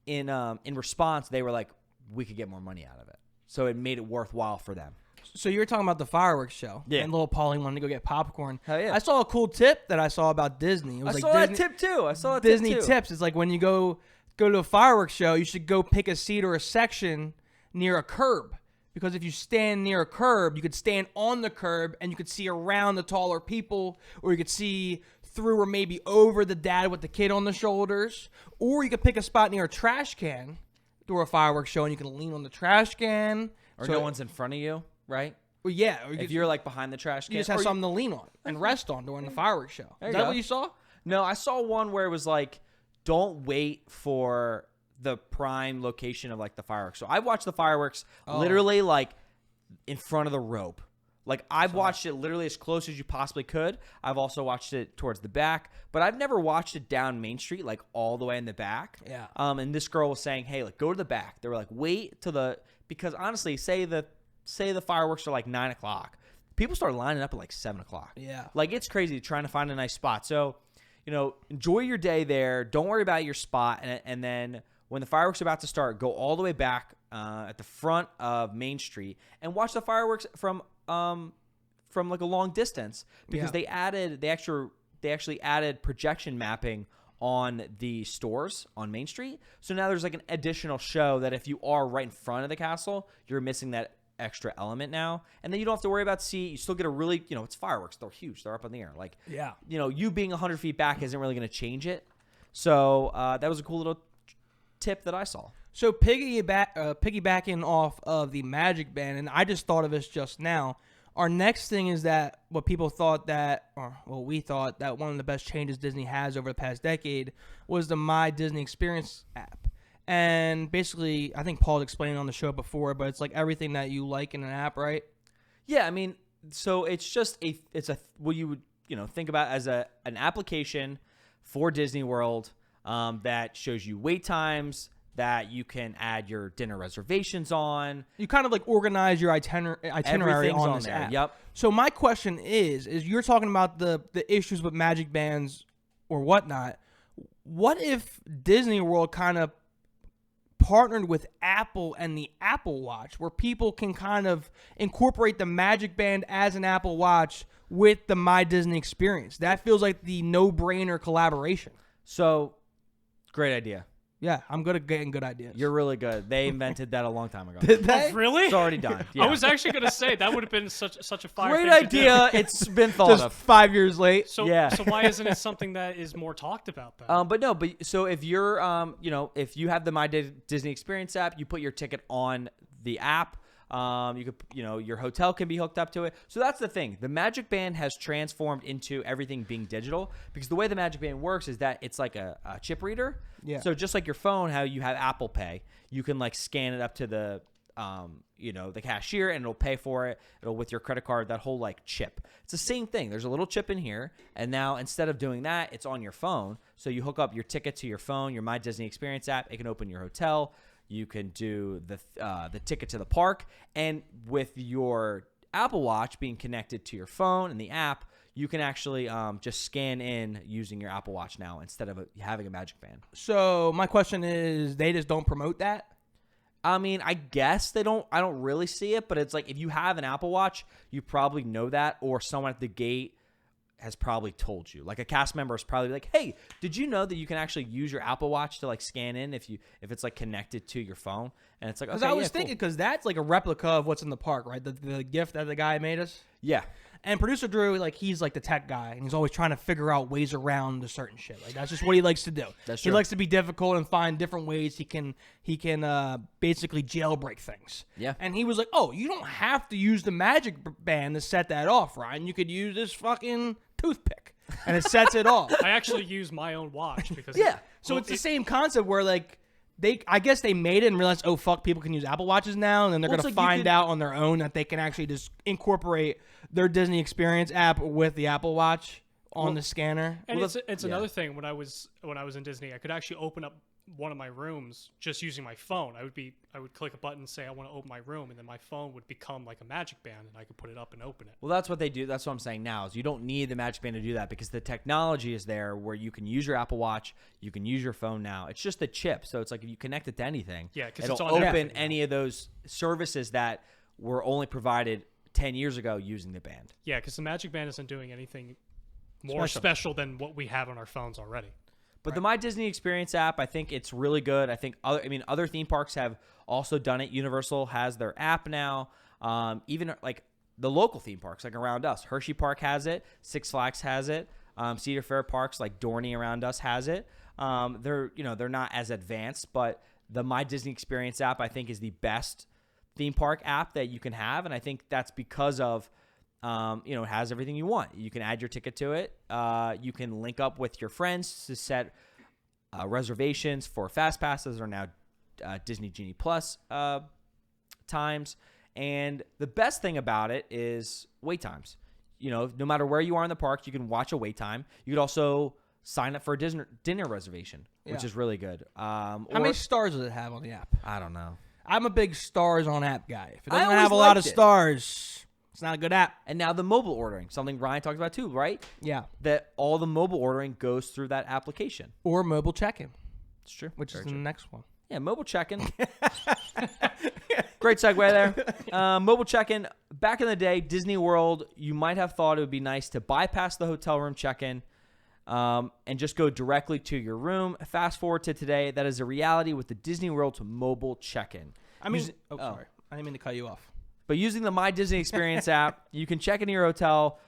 A: in response, they were like, we could get more money out of it. So it made it worthwhile for them.
B: So you were talking about the fireworks show.
A: Yeah.
B: And little Paulie wanted to go get popcorn.
A: Hell yeah.
B: I saw a cool tip that I saw about Disney. It was
A: I
B: like
A: saw
B: Disney,
A: that tip too. I saw that
B: Disney
A: tip too.
B: tips. It's like when you go to a fireworks show, you should go pick a seat or a section near a curb. Because if you stand near a curb, you could stand on the curb and you could see around the taller people, or you could see through or maybe over the dad with the kid on the shoulders, or you could pick a spot near a trash can during a fireworks show and you can lean on the trash can.
A: Or no one's in front of you, right?
B: Well, yeah. Or
A: If you're like behind the trash can.
B: you just have something to lean on and rest on during the fireworks show. Is that what you saw?
A: No, I saw one where it was like, don't wait for the prime location of like the fireworks. So I watched the fireworks literally like in front of the rope. Like I've watched it literally as close as you possibly could. I've also watched it towards the back, but I've never watched it down Main Street, like all the way in the back.
B: Yeah.
A: And this girl was saying, hey, like go to the back. They were like, wait till because honestly, say the fireworks are like 9 o'clock. People start lining up at like 7 o'clock.
B: Yeah.
A: Like it's crazy trying to find a nice spot. So, you know, enjoy your day there. Don't worry about your spot. And then when the fireworks are about to start, go all the way back at the front of Main Street and watch the fireworks from like a long distance because they actually added projection mapping on the stores on Main Street. So now there's like an additional show that if you are right in front of the castle, you're missing that extra element now. And then you don't have to worry about seat. You still get a really, you know, it's fireworks. They're huge. They're up in the air. Like, you know, you being 100 feet back isn't really going to change it. So that was a cool little tip that I saw.
B: So piggybacking off of the Magic Band, and I just thought of this just now. Our next thing is that what people thought that, or well, we thought that one of the best changes Disney has over the past decade was the My Disney Experience app. And basically, I think Paul's explained on the show before, but it's like everything that you like in an app, right?
A: Yeah, I mean, so it's just what you would think about as an application for Disney World that shows you wait times, that you can add your dinner reservations on.
B: You kind of like organize your itinerary on this
A: there.
B: app.
A: Yep.
B: So my question is you're talking about the issues with Magic Bands or whatnot. What if Disney World kind of partnered with Apple and the Apple Watch, where people can kind of incorporate the Magic Band as an Apple Watch with the My Disney Experience? That feels like the no-brainer collaboration.
A: So, great idea.
B: Yeah, I'm good at getting good ideas.
A: You're really good. They invented that a long time ago.
B: Did they?
C: Oh, really?
A: It's already done. Yeah.
C: I was actually going to say that would have been such a fire
A: Great
C: thing to do.
A: idea. It's been thought
B: Just
A: of.
B: 5 years late.
C: So,
A: Yeah.
C: so why isn't it something that is more talked about then?
A: But so if you're, if you have the My Disney Experience app, you put your ticket on the app. You could, your hotel can be hooked up to it. So that's the thing. The Magic Band has transformed into everything being digital, because the way the Magic Band works is that it's like a chip reader.
B: Yeah.
A: So just like your phone, how you have Apple Pay, you can like scan it up to the, the cashier, and it'll pay for it. It'll with your credit card, that whole like chip. It's the same thing. There's a little chip in here, and now instead of doing that, it's on your phone. So you hook up your ticket to your phone, your My Disney Experience app. It can open your hotel. You can do the ticket to the park, and with your Apple Watch being connected to your phone and the app, you can actually just scan in using your Apple Watch now instead of having a Magic Band.
B: So my question is, they just don't promote that?
A: I mean, I guess they don't. I don't really see it, but it's like if you have an Apple Watch, you probably know that, or someone at the gate has probably told you. Like a cast member is probably like, "Hey, did you know that you can actually use your Apple Watch to like scan in if it's like connected to your phone?" And it's like, okay,
B: Because I was
A: yeah, cool.
B: thinking, because that's like a replica of what's in the park, right? The gift that the guy made us.
A: Yeah.
B: And producer Drew, like, he's like the tech guy, and he's always trying to figure out ways around the certain shit. Like, that's just what he likes to do.
A: That's
B: He
A: true.
B: likes to be difficult and find different ways he can basically jailbreak things.
A: Yeah.
B: And he was like, "Oh, you don't have to use the Magic Band to set that off, Ryan. You could use this fucking toothpick, and it sets it off."
C: I actually use my own watch because
A: Yeah.
B: So it's the same concept where like I guess they made it and realized, oh fuck, people can use Apple Watches now, and then they're
A: Well,
B: gonna
A: it's like you
B: find
A: can-
B: out on their own that they can actually just incorporate their Disney Experience app with the Apple Watch on the scanner.
C: And
A: Well,
C: it's
A: yeah.
C: another thing. When I was in Disney, I could actually open up one of my rooms just using my phone. I would click a button and say I want to open my room, and then my phone would become like a Magic Band, and I could put it up and open it.
A: Well, that's what they do. That's what I'm saying now is you don't need the Magic Band to do that, because the technology is there where you can use your Apple Watch, you can use your phone now. It's just a chip, so it's like if you connect it to anything,
C: Yeah, 'cause
A: it'll
C: it's on
A: open
C: everything now.
A: any of those services that were only provided 10 years ago using the band.
C: Yeah, because the Magic Band isn't doing anything more special than what we have on our phones already.
A: But the My Disney Experience app, I think it's really good. I think other theme parks have also done it. Universal has their app now. Even like the local theme parks, like around us, Hershey Park has it. Six Flags has it. Cedar Fair parks like Dorney around us has it. They're not as advanced, but the My Disney Experience app, I think, is the best theme park app that you can have, and I think that's because of it has everything you want. You can add your ticket to it. You can link up with your friends to set reservations for Fast Passes or now Disney Genie Plus times. And the best thing about it is wait times. No matter where you are in the park, you can watch a wait time. You could also sign up for a dinner reservation, which is really good.
B: How many stars does it have on the app?
A: I don't know.
B: I'm a big stars on app guy. If it
A: I
B: doesn't
A: always
B: have a lot of
A: liked it.
B: stars, it's not a good app.
A: And now the mobile ordering, something Ryan talked about too, right?
B: Yeah.
A: That all the mobile ordering goes through that application.
B: Or mobile check-in,
A: It's true.
B: which is the next one.
A: Yeah, mobile check-in. Great segue there. Mobile check-in. Back in the day, Disney World, you might have thought it would be nice to bypass the hotel room check-in and just go directly to your room. Fast forward to today, that is a reality with the Disney World's mobile check-in.
B: Sorry. I didn't mean to cut you off.
A: But using the My Disney Experience app, you can check into your hotel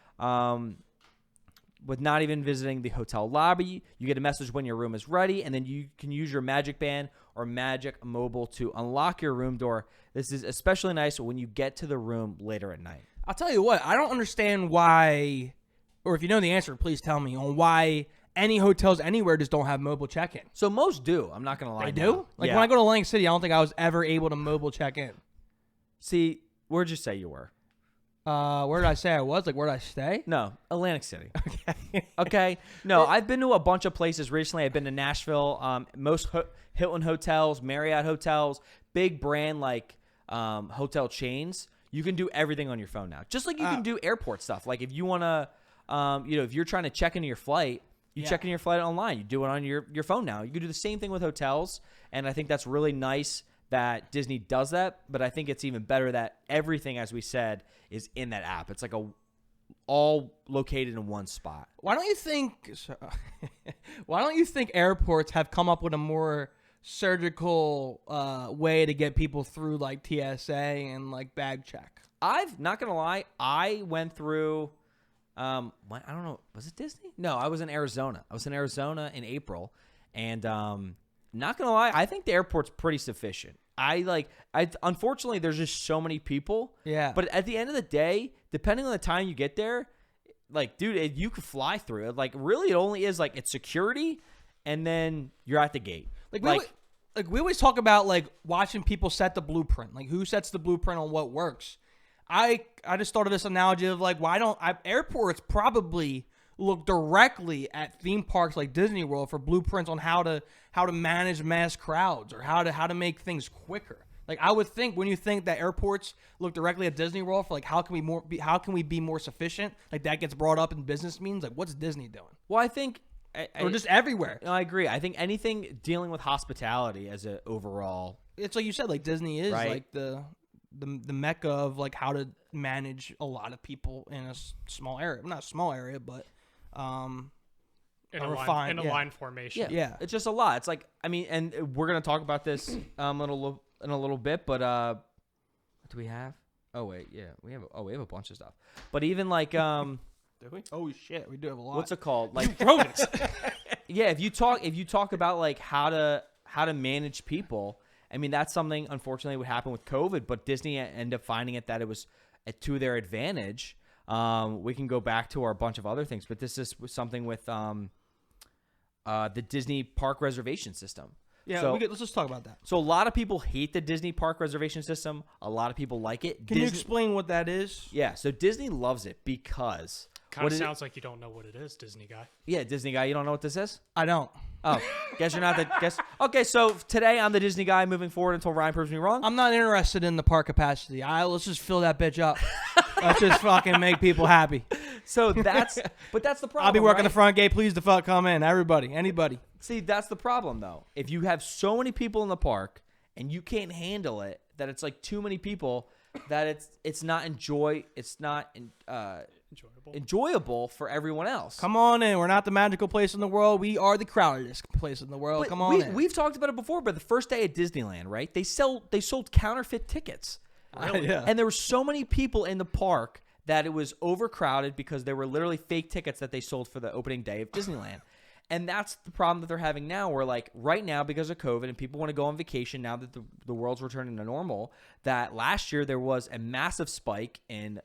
A: with not even visiting the hotel lobby. You get a message when your room is ready, and then you can use your Magic Band or Magic Mobile to unlock your room door. This is especially nice when you get to the room later at night.
B: I'll tell you what, I don't understand why, or if you know the answer, please tell me, on why any hotels anywhere just don't have mobile check-in.
A: So most do. I'm not going to lie.
B: They
A: now.
B: do? Like
A: Yeah.
B: when I go to Atlantic City, I don't think I was ever able to mobile check-in.
A: See, where'd you say you were?
B: Where did I say I was? Like, where did I stay?
A: No, Atlantic City.
B: Okay.
A: Okay. No, I've been to a bunch of places recently. I've been to Nashville, most Hilton hotels, Marriott hotels, big brand like hotel chains. You can do everything on your phone now. Just like you can do airport stuff. Like if you want to, if you're trying to check into your flight, you check into your flight online. You do it on your phone now. You can do the same thing with hotels. And I think that's really nice that Disney does that. But I think it's even better that everything, as we said, is in that app. It's like all located in one spot.
B: Why don't you think airports have come up with a more surgical way to get people through like TSA and like bag check?
A: I've not gonna lie, I went through I don't know, was it Disney? No, I was in Arizona. I was in Arizona in April, and not gonna lie, I think the airport's pretty sufficient. I unfortunately there's just so many people.
B: Yeah.
A: But at the end of the day, depending on the time you get there, like dude, you could fly through it. Like really it only is like it's security and then you're at the gate.
B: We always talk about like watching people set the blueprint. Like who sets the blueprint on what works? I just thought of this analogy of like airports probably look directly at theme parks like Disney World for blueprints on how to manage mass crowds or how to make things quicker. Like I would think when you think that airports look directly at Disney World for like how can we be more sufficient? Like that gets brought up in business meetings. Like what's Disney doing?
A: Well, I think
B: or just everywhere.
A: I agree. I think anything dealing with hospitality as an overall.
B: It's like you said, like Disney is
A: right?
B: like the mecca of like how to manage a lot of people in a small area. Not a small area, but
C: in a line formation.
B: Yeah.
A: It's just a lot. It's like and we're gonna talk about this in a little bit, but what do we have? Oh wait, yeah, we have a bunch of stuff. But even like
B: do we? Oh shit, we do have a lot.
A: What's it called? Like
C: rodents.
A: Yeah, if you talk about like how to manage people, I mean that's something unfortunately would happen with COVID, but Disney ended up finding that it was to their advantage. We can go back to our bunch of other things, but this is something with the Disney park reservation system.
B: Yeah,
A: so,
B: let's just talk about that.
A: So a lot of people hate the Disney park reservation system. A lot of people like it.
B: Can you explain what that is?
A: Yeah, so Disney loves it because
C: kind of sounds like you don't know what it is, Disney guy.
A: Yeah, Disney guy, you don't know what this is?
B: I don't.
A: Oh, guess you're not the guess. Okay, so today I'm the Disney guy moving forward until Ryan proves me wrong.
B: I'm not interested in the park capacity. Let's just fill that bitch up. Let's just fucking make people happy.
A: So that's the problem.
B: I'll be working
A: right?
B: the front gate. Please the fuck come in. Everybody, anybody.
A: See, that's the problem though. If you have so many people in the park and you can't handle it, that it's like too many people, that it's not enjoyable for everyone else.
B: Come on in. We're not the magical place in the world. We are the crowdedest place in the world.
A: But
B: come on in.
A: We've talked about it before, but the first day at Disneyland, right? They sold counterfeit tickets.
C: Really?
B: Yeah.
A: And there were so many people in the park that it was overcrowded because there were literally fake tickets that they sold for the opening day of Disneyland. And that's the problem that they're having now, where like right now because of COVID and people want to go on vacation now that the world's returning to normal, that last year there was a massive spike in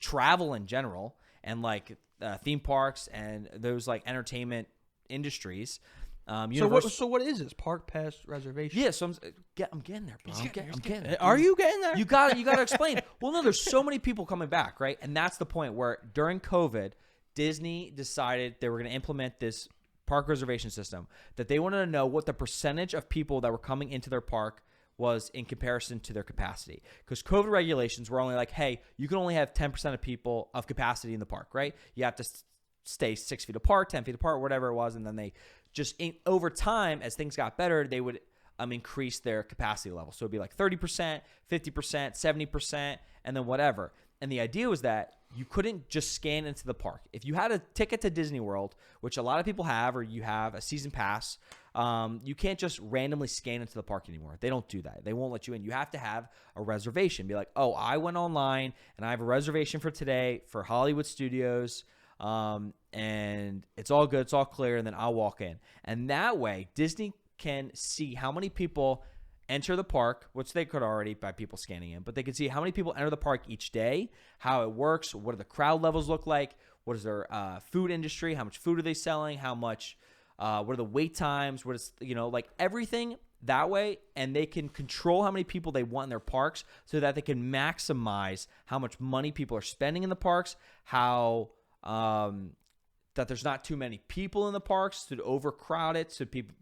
A: travel in general and like theme parks and those like entertainment industries.
B: So what is this park pass reservation?
A: Yeah, so I'm getting there, bro. I'm getting there.
B: Are you getting there?
A: You got to explain. Well, no, there's so many people coming back, right? And that's the point where during COVID, Disney decided they were going to implement this park reservation system, that they wanted to know what the percentage of people that were coming into their park was in comparison to their capacity. Because COVID regulations were only like, hey, you can only have 10% of people of capacity in the park, right? You have to stay 6 feet apart, 10 feet apart, whatever it was, and then they just over time, as things got better, they would increase their capacity level. So it'd be like 30%, 50%, 70%, and then whatever. And the idea was that you couldn't just scan into the park. If you had a ticket to Disney World, which a lot of people have, or you have a season pass, you can't just randomly scan into the park anymore. They don't do that. They won't let you in. You have to have a reservation. Be like, oh, I went online and I have a reservation for today for Hollywood Studios. and it's all good, it's all clear, and then I'll walk in. And that way, Disney can see how many people enter the park, which they could already by people scanning in, but they can see how many people enter the park each day, how it works, what do the crowd levels look like, what is their food industry, how much food are they selling, how much, what are the wait times, what is, like everything that way, and they can control how many people they want in their parks so that they can maximize how much money people are spending in the parks, how that there's not too many people in the parks to overcrowd it, so people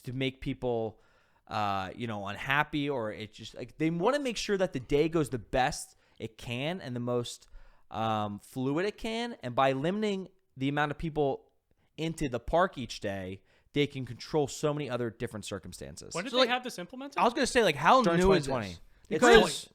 A: to make people unhappy, or it just like they want to make sure that the day goes the best it can and the most fluid it can, and by limiting the amount of people into the park each day, they can control so many other different circumstances.
C: When did they have this implemented?
B: I was going to say, like, how
A: During
B: new is
A: 2020.
B: this?
A: Because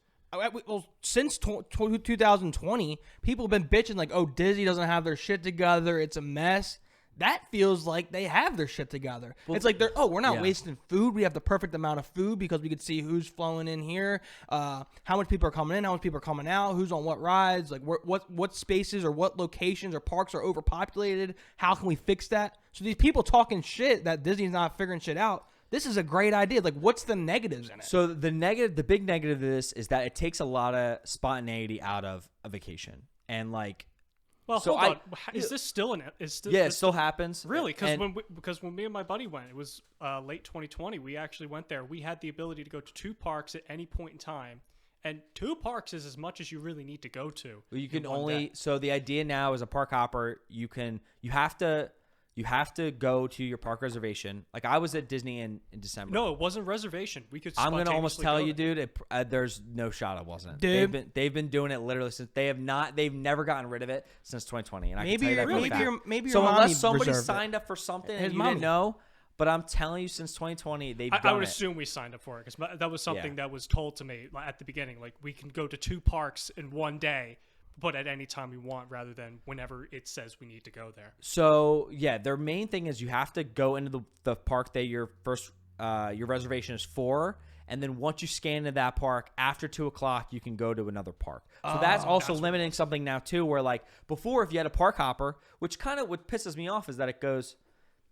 B: since 2020, people have been bitching like, oh, Disney doesn't have their shit together. It's a mess. That feels like they have their shit together. It's like we're not wasting food. We have the perfect amount of food because we could see who's flowing in here, how much people are coming in, how much people are coming out, who's on what rides, like what spaces or what locations or parks are overpopulated. How can we fix that? So these people talking shit that Disney's not figuring shit out. This is a great idea. Like, what's the negatives in it?
A: So the big negative of this is that it takes a lot of spontaneity out of a vacation, and like.
C: Well,
A: so
C: hold on. Is this still
A: it still happens.
C: Really? Because when me and my buddy went, it was late 2020. We actually went there. We had the ability to go to 2 parks at any point in time, and 2 parks is as much as you really need to go to.
A: You can only. So the idea now is a park hopper. You have to go to your park reservation. Like I was at Disney in December.
C: No, it wasn't reservation. We could.
A: I'm gonna almost tell you, dude. There's no shot it wasn't.
B: Dude.
A: They've been doing it literally since they've never gotten rid of it since 2020. And I can tell you that for a fact. So unless somebody signed up for something and you didn't know, but I'm telling you, since 2020 they've done it.
C: I would assume we signed up for it because that was something that was told to me at the beginning. Like we can go to 2 parks in one day, but at any time we want, rather than whenever it says we need to go there.
A: So yeah, their main thing is you have to go into the park that your reservation is for, and then once you scan into that park after 2:00, you can go to another park. So that's also limiting something now too, where like before, if you had a park hopper, which kind of what pisses me off is that it goes.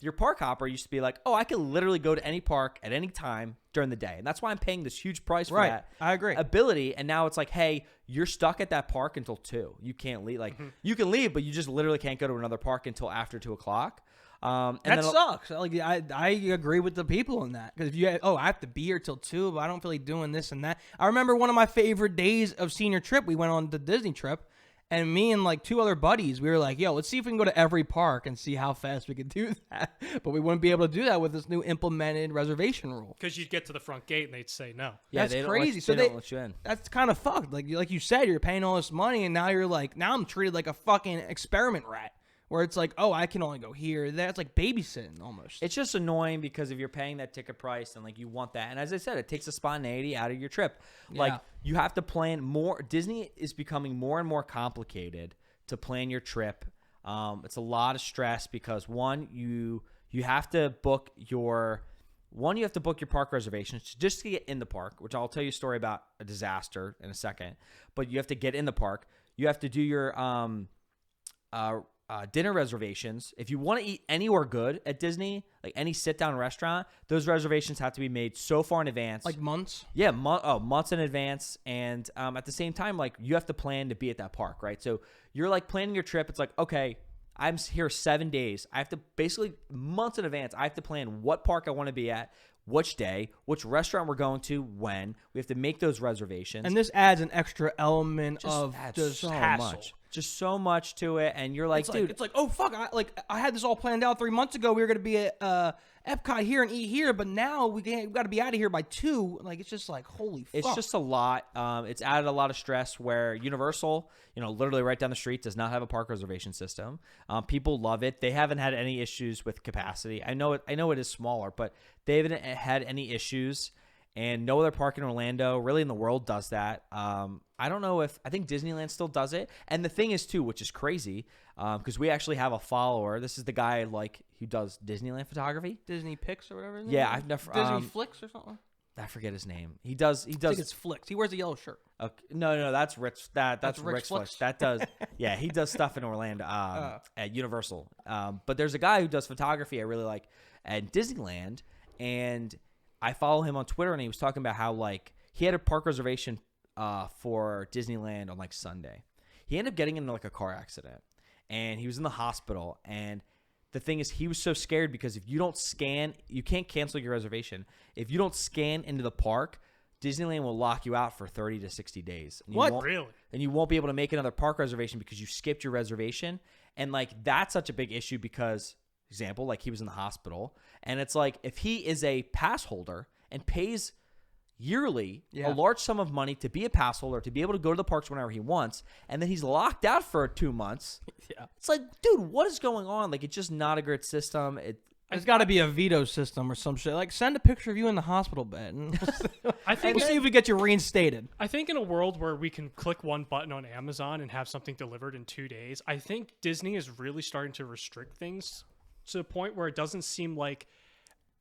A: Your park hopper used to be like, oh, I can literally go to any park at any time during the day. And that's why I'm paying this huge price for that.
B: I agree.
A: Ability. And now it's like, hey, you're stuck at that park until 2. You can't leave. Like, you can leave, but you just literally can't go to another park until after 2:00. And
B: that sucks. Like I agree with the people on that, because if you I have to be here till 2, but I don't feel like doing this and that. I remember one of my favorite days of senior trip. We went on the Disney trip. And me and like 2 other buddies, we were like, yo, let's see if we can go to every park and see how fast we could do that. But we wouldn't be able to do that with this new implemented reservation rule.
C: Because you'd get to the front gate and they'd say no.
A: Yeah,
B: that's crazy. So
A: they don't let you in.
B: That's kind of fucked. Like you said, you're paying all this money, and now I'm treated like a fucking experiment rat. Where it's like, oh, I can only go here. That's like babysitting almost.
A: It's just annoying because if you're paying that ticket price and like you want that, and as I said, it takes the spontaneity out of your trip. Like you have to plan more. Disney is becoming more and more complicated to plan your trip. It's a lot of stress because you have to book your park reservations just to get in the park, which I'll tell you a story about a disaster in a second. But you have to get in the park. You have to do your dinner reservations. If you want to eat anywhere good at Disney, like any sit-down restaurant, those reservations have to be made so far in advance.
B: Like months?
A: Yeah, months in advance. And at the same time, like you have to plan to be at that park, right? So you're like planning your trip. It's like, okay, I'm here 7 days. I have to basically months in advance. I have to plan what park I want to be at, which day, which restaurant we're going to, when. We have to make those reservations.
B: And this adds an extra element of just
A: so
B: hassle.
A: Much. Just so much to it, and you're like, dude,
B: it's like, oh fuck, I had this all planned out 3 months ago. We were gonna be at Epcot here and eat here, but now we got to be out of here by 2. Like it's just like, holy fuck.
A: It's just a lot. It's added a lot of stress. Where Universal, literally right down the street, does not have a park reservation system. People love it. They haven't had any issues with capacity. I know it is smaller, but they haven't had any issues. And no other park in Orlando, really in the world, does that. I don't know I think Disneyland still does it. And the thing is, too, which is crazy, because we actually have a follower. This is the guy who does Disneyland photography.
B: Disney Pics or whatever.
A: Yeah, I've never.
B: Disney Flicks or something.
A: I forget his name. He does.
B: I think it's Flicks. He wears a yellow shirt.
A: Okay, no, that's Rich. That's
B: Rick
A: Rick
B: Flicks?
A: Flicks. That does. Yeah, he does stuff in Orlando at Universal. But there's a guy who does photography I really like at Disneyland, and I follow him on Twitter, and he was talking about how like he had a park reservation for Disneyland on like Sunday. He ended up getting into like a car accident, and he was in the hospital. And the thing is, he was so scared because if you don't scan, you can't cancel your reservation. If you don't scan into the park, Disneyland will lock you out for 30 to 60 days. And
C: Really?
A: And you won't be able to make another park reservation because you skipped your reservation. And like that's such a big issue because, example, like he was in the hospital, and it's like if he is a pass holder and pays yearly a large sum of money to be a pass holder, to be able to go to the parks whenever he wants, and then he's locked out for 2 months.
B: Yeah.
A: It's like, dude, what is going on? Like, it's just not a great system.
B: There's got to be a veto system or some shit. Like, send a picture of you in the hospital bed. And
C: I think
B: we'll see if we get you reinstated.
C: I think in a world where we can click one button on Amazon and have something delivered in 2 days, I think Disney is really starting to restrict things to the point where it doesn't seem like,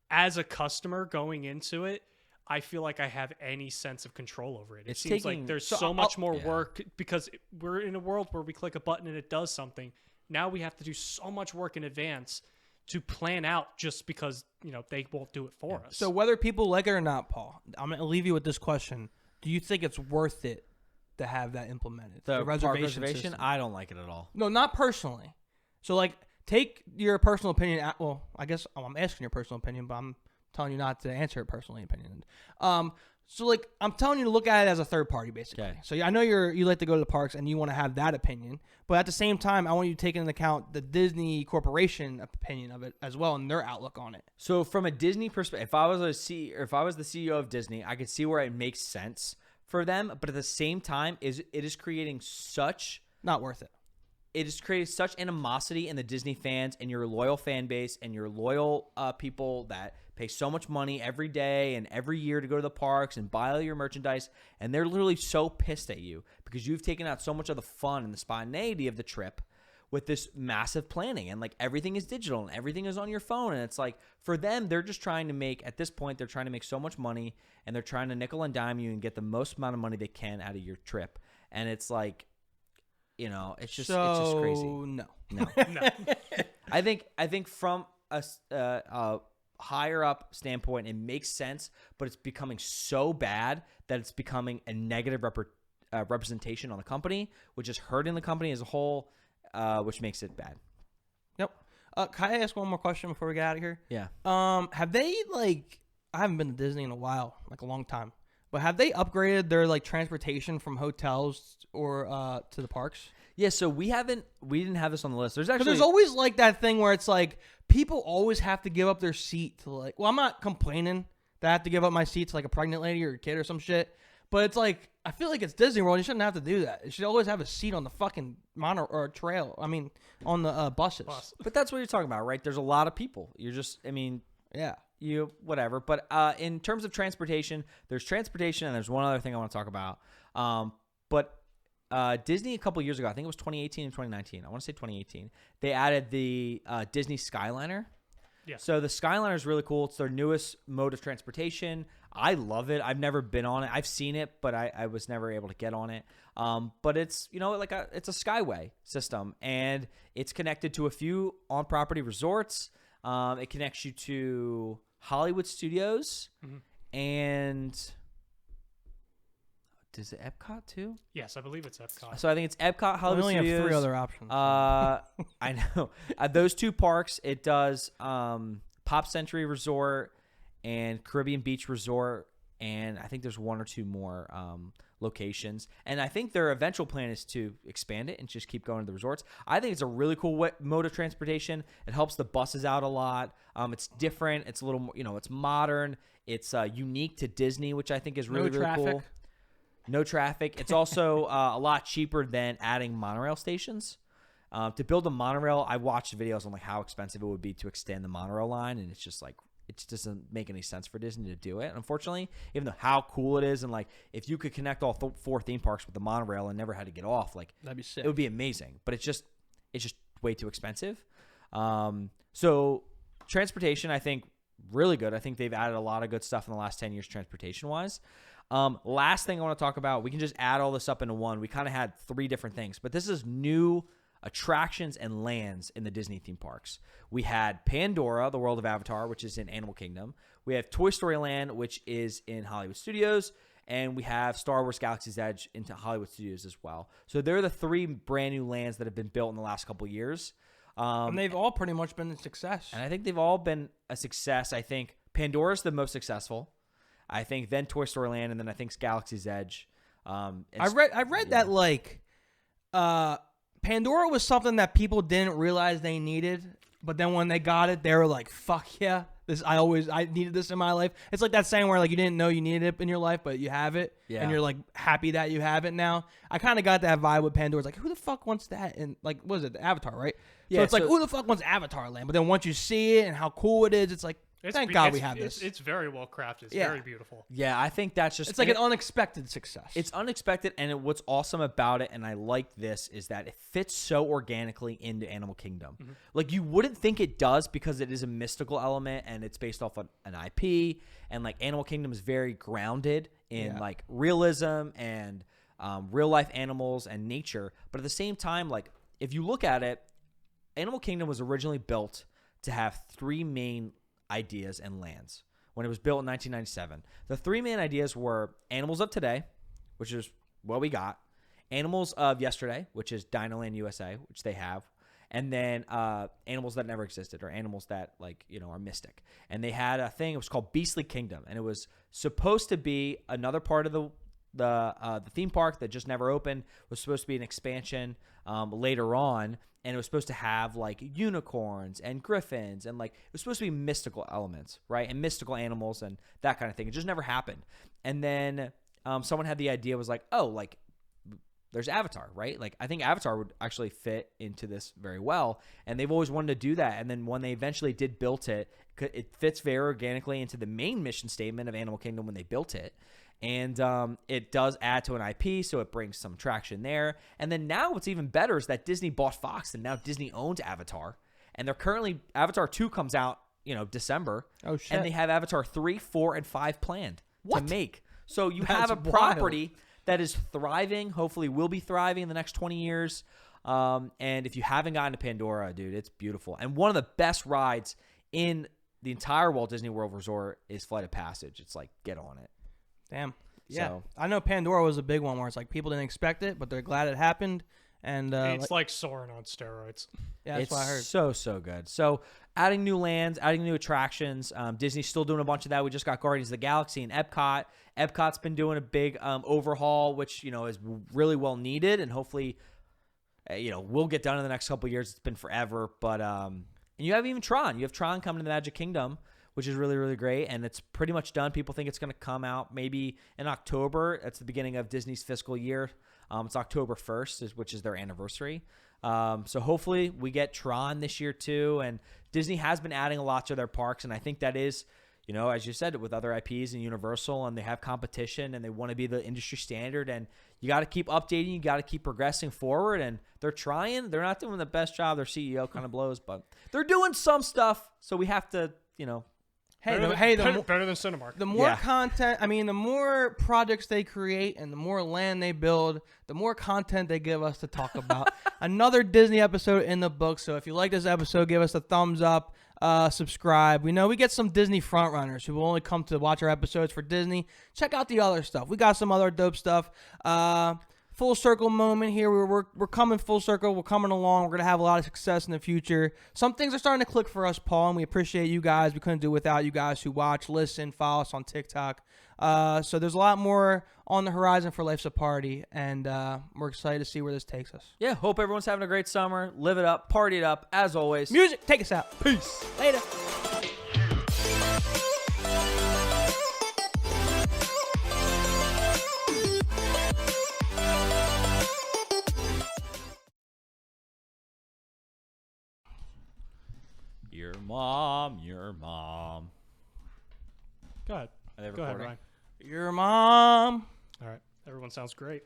C: as a customer going into it, I feel like I have any sense of control over it. It seems like there's so much more work because we're in a world where we click a button and it does something. Now we have to do so much work in advance to plan out just because, they won't do it for us.
B: So whether people like it or not, Paul, I'm going to leave you with this question. Do you think it's worth it to have that implemented?
A: The
B: reservation
A: system? I don't like it at all.
B: No, not personally. So, like, take your personal opinion. Well, I guess I'm asking your personal opinion, but I'm telling you not to answer it personally opinion. So like I'm telling you to look at it as a third party basically.
A: Okay.
B: So I know you like to go to the parks and you want to have that opinion, but at the same time I want you to take into account the Disney Corporation opinion of it as well and their outlook on it.
A: So from a Disney perspective, if I was the CEO of Disney, I could see where it makes sense for them, but at the same time it is creating such
B: not worth it.
A: It has created such animosity in the Disney fans and your loyal fan base and your loyal people that pay so much money every day and every year to go to the parks and buy all your merchandise. And they're literally so pissed at you because you've taken out so much of the fun and the spontaneity of the trip with this massive planning. And like everything is digital and everything is on your phone. And it's like for them, they're just trying to make, at this point, they're trying to make so much money and they're trying to nickel and dime you and get the most amount of money they can out of your trip. And it's like, it's just crazy.
B: No.
C: No.
A: I think from a higher up standpoint, it makes sense, but it's becoming so bad that it's becoming a negative representation on the company, which is hurting the company as a whole, which makes it bad.
B: Yep. Can I ask one more question before we get out of here?
A: Yeah.
B: Have they I haven't been to Disney in a while, like a long time. But have they upgraded their transportation from hotels or to the parks?
A: Yeah, so we didn't have this on the list. There's
B: always that thing where it's people always have to give up their seat to well, I'm not complaining that I have to give up my seat to a pregnant lady or a kid or some shit, but it's I feel like it's Disney World. You shouldn't have to do that. You should always have a seat on the fucking mono or trail. I mean, on the buses.
A: But that's what you're talking about, right? There's a lot of people.
B: Yeah.
A: Whatever. But in terms of transportation, there's transportation and there's one other thing I want to talk about. But Disney a couple years ago, I think it was 2018 and 2019. I want to say 2018. They added the Disney Skyliner.
C: Yeah.
A: So the Skyliner is really cool. It's their newest mode of transportation. I love it. I've never been on it. I've seen it, but I was never able to get on it. But it's it's a Skyway system, and it's connected to a few on-property resorts. It connects you to Hollywood Studios, and is it Epcot too?
C: Yes, I believe it's Epcot.
A: So I think it's Epcot, Hollywood
B: we only
A: Studios.
B: have 3 other options.
A: I know. Those 2 parks, it does Pop Century Resort and Caribbean Beach Resort, and I think there's 1 or 2 more locations. And I think their eventual plan is to expand it and just keep going to the resorts. I think it's a really cool mode of transportation. It helps the buses out a lot. It's different. It's a little more, it's modern. It's unique to Disney, which I think is really, really cool. No traffic. It's also a lot cheaper than adding monorail stations. To build a monorail, I watched videos on how expensive it would be to extend the monorail line, and it's just it just doesn't make any sense for Disney to do it, unfortunately, even though how cool it is. And if you could connect all 4 theme parks with the monorail and never had to get off,
B: that'd be sick.
A: It would be amazing, but it's just way too expensive. So transportation, I think really good. I think they've added a lot of good stuff in the last 10 years transportation wise. Last thing I want to talk about, we can just add all this up into one. We kind of had 3 different things, but this is new attractions and lands in the Disney theme parks. We had Pandora, the world of Avatar, which is in Animal Kingdom. We have Toy Story Land, which is in Hollywood Studios. And we have Star Wars Galaxy's Edge into Hollywood Studios as well. So they're the 3 brand new lands that have been built in the last couple of years.
B: And they've all pretty much been a success.
A: And I think they've all been a success. I think Pandora's the most successful. I think then Toy Story Land, and then I think Galaxy's Edge.
B: I read that like Pandora was something that people didn't realize they needed, but then when they got it, they were like, "Fuck yeah, I needed this in my life." It's like that saying where like you didn't know you needed it in your life, but you have it, and you're like happy that you have it now. I kind of got that vibe with Pandora. It's like, who the fuck wants that? And like, what is it, the Avatar, right? Yeah. So it's like, who the fuck wants Avatar Land? But then once you see it and how cool it is, it's like, thank God we have this.
C: It's very well crafted. It's very beautiful.
A: Yeah, I think that's just...
B: It's like an unexpected success.
A: It's unexpected, and what's awesome about it, and I like this, is that it fits so organically into Animal Kingdom. Mm-hmm. Like, you wouldn't think it does because it is a mystical element, and it's based off of an IP, and, like, Animal Kingdom is very grounded in, like, realism and real-life animals and nature. But at the same time, like, if you look at it, Animal Kingdom was originally built to have 3 main ideas and lands when it was built in 1997. The 3 main ideas were animals of today, which is what we got, animals of yesterday, which is Dinoland USA, which they have, and then animals that never existed, or animals that, like, you know, are mystic. And they had a thing, it was called Beastly Kingdom, and it was supposed to be another part of the theme park that just never opened. It was supposed to be an expansion later on, and it was supposed to have like unicorns and griffins, and like it was supposed to be mystical elements, right? And mystical animals and that kind of thing. It just never happened. And then someone had the idea, was like, oh, like there's Avatar, right? Like I think Avatar would actually fit into this very well, and they've always wanted to do that. And then when they eventually did build it, it fits very organically into the main mission statement of Animal Kingdom when they built it. And it does add to an IP, so it brings some traction there. And then now what's even better is that Disney bought Fox, and now Disney owns Avatar. And they're currently, Avatar 2 comes out, you know, December.
B: Oh, shit.
A: And they have Avatar 3, 4, and 5 planned to make. So you
B: That's
A: have a property that is thriving, hopefully will be thriving in the next 20 years. And if you haven't gotten to Pandora, dude, it's beautiful. And one of the best rides in the entire Walt Disney World Resort is Flight of Passage. It's like, get on it.
B: Damn. Yeah.
A: So,
B: I know Pandora was a big one where it's like people didn't expect it, but they're glad it happened. And
C: it's like Soarin' on steroids.
B: Yeah, that's what I heard.
A: So good. So adding new lands, adding new attractions. Disney's still doing a bunch of that. We just got Guardians of the Galaxy and Epcot. Epcot's been doing a big overhaul, which, you know, is really well needed, and hopefully, you know, will get done in the next couple of years. It's been forever, but and you have even Tron. You have Tron coming to the Magic Kingdom, which is really, really great, and it's pretty much done. People think it's going to come out maybe in October. That's the beginning of Disney's fiscal year. It's October 1st, which is their anniversary. So hopefully we get Tron this year too, and Disney has been adding a lot to their parks, and I think that is, you know, as you said, with other IPs and Universal, and they have competition, and they want to be the industry standard, and you got to keep updating, you got to keep progressing forward, and they're trying. They're not doing the best job. Their CEO kind of blows, but they're doing some stuff, so we have to, you know,
C: Better than Cinemark.
B: The more content, I mean, the more projects they create and the more land they build, the more content they give us to talk about. Another Disney episode in the book. So if you like this episode, give us a thumbs up, subscribe. We know we get some Disney frontrunners who will only come to watch our episodes for Disney. Check out the other stuff. We got some other dope stuff. Full circle moment here. We're coming full circle. We're coming along. We're going to have a lot of success in the future. Some things are starting to click for us, Paul, and we appreciate you guys. We couldn't do it without you guys who watch, listen, follow us on TikTok. So there's a lot more on the horizon for Life's a Party, and we're excited to see where this takes us.
A: Yeah, hope everyone's having a great summer. Live it up. Party it up, as always.
B: Music, take us out.
A: Peace.
B: Later.
A: Your mom.
C: Go ahead.
A: Are they
C: Go ahead,
A: recording?
C: Ryan.
B: Your mom.
C: All right. Everyone sounds great.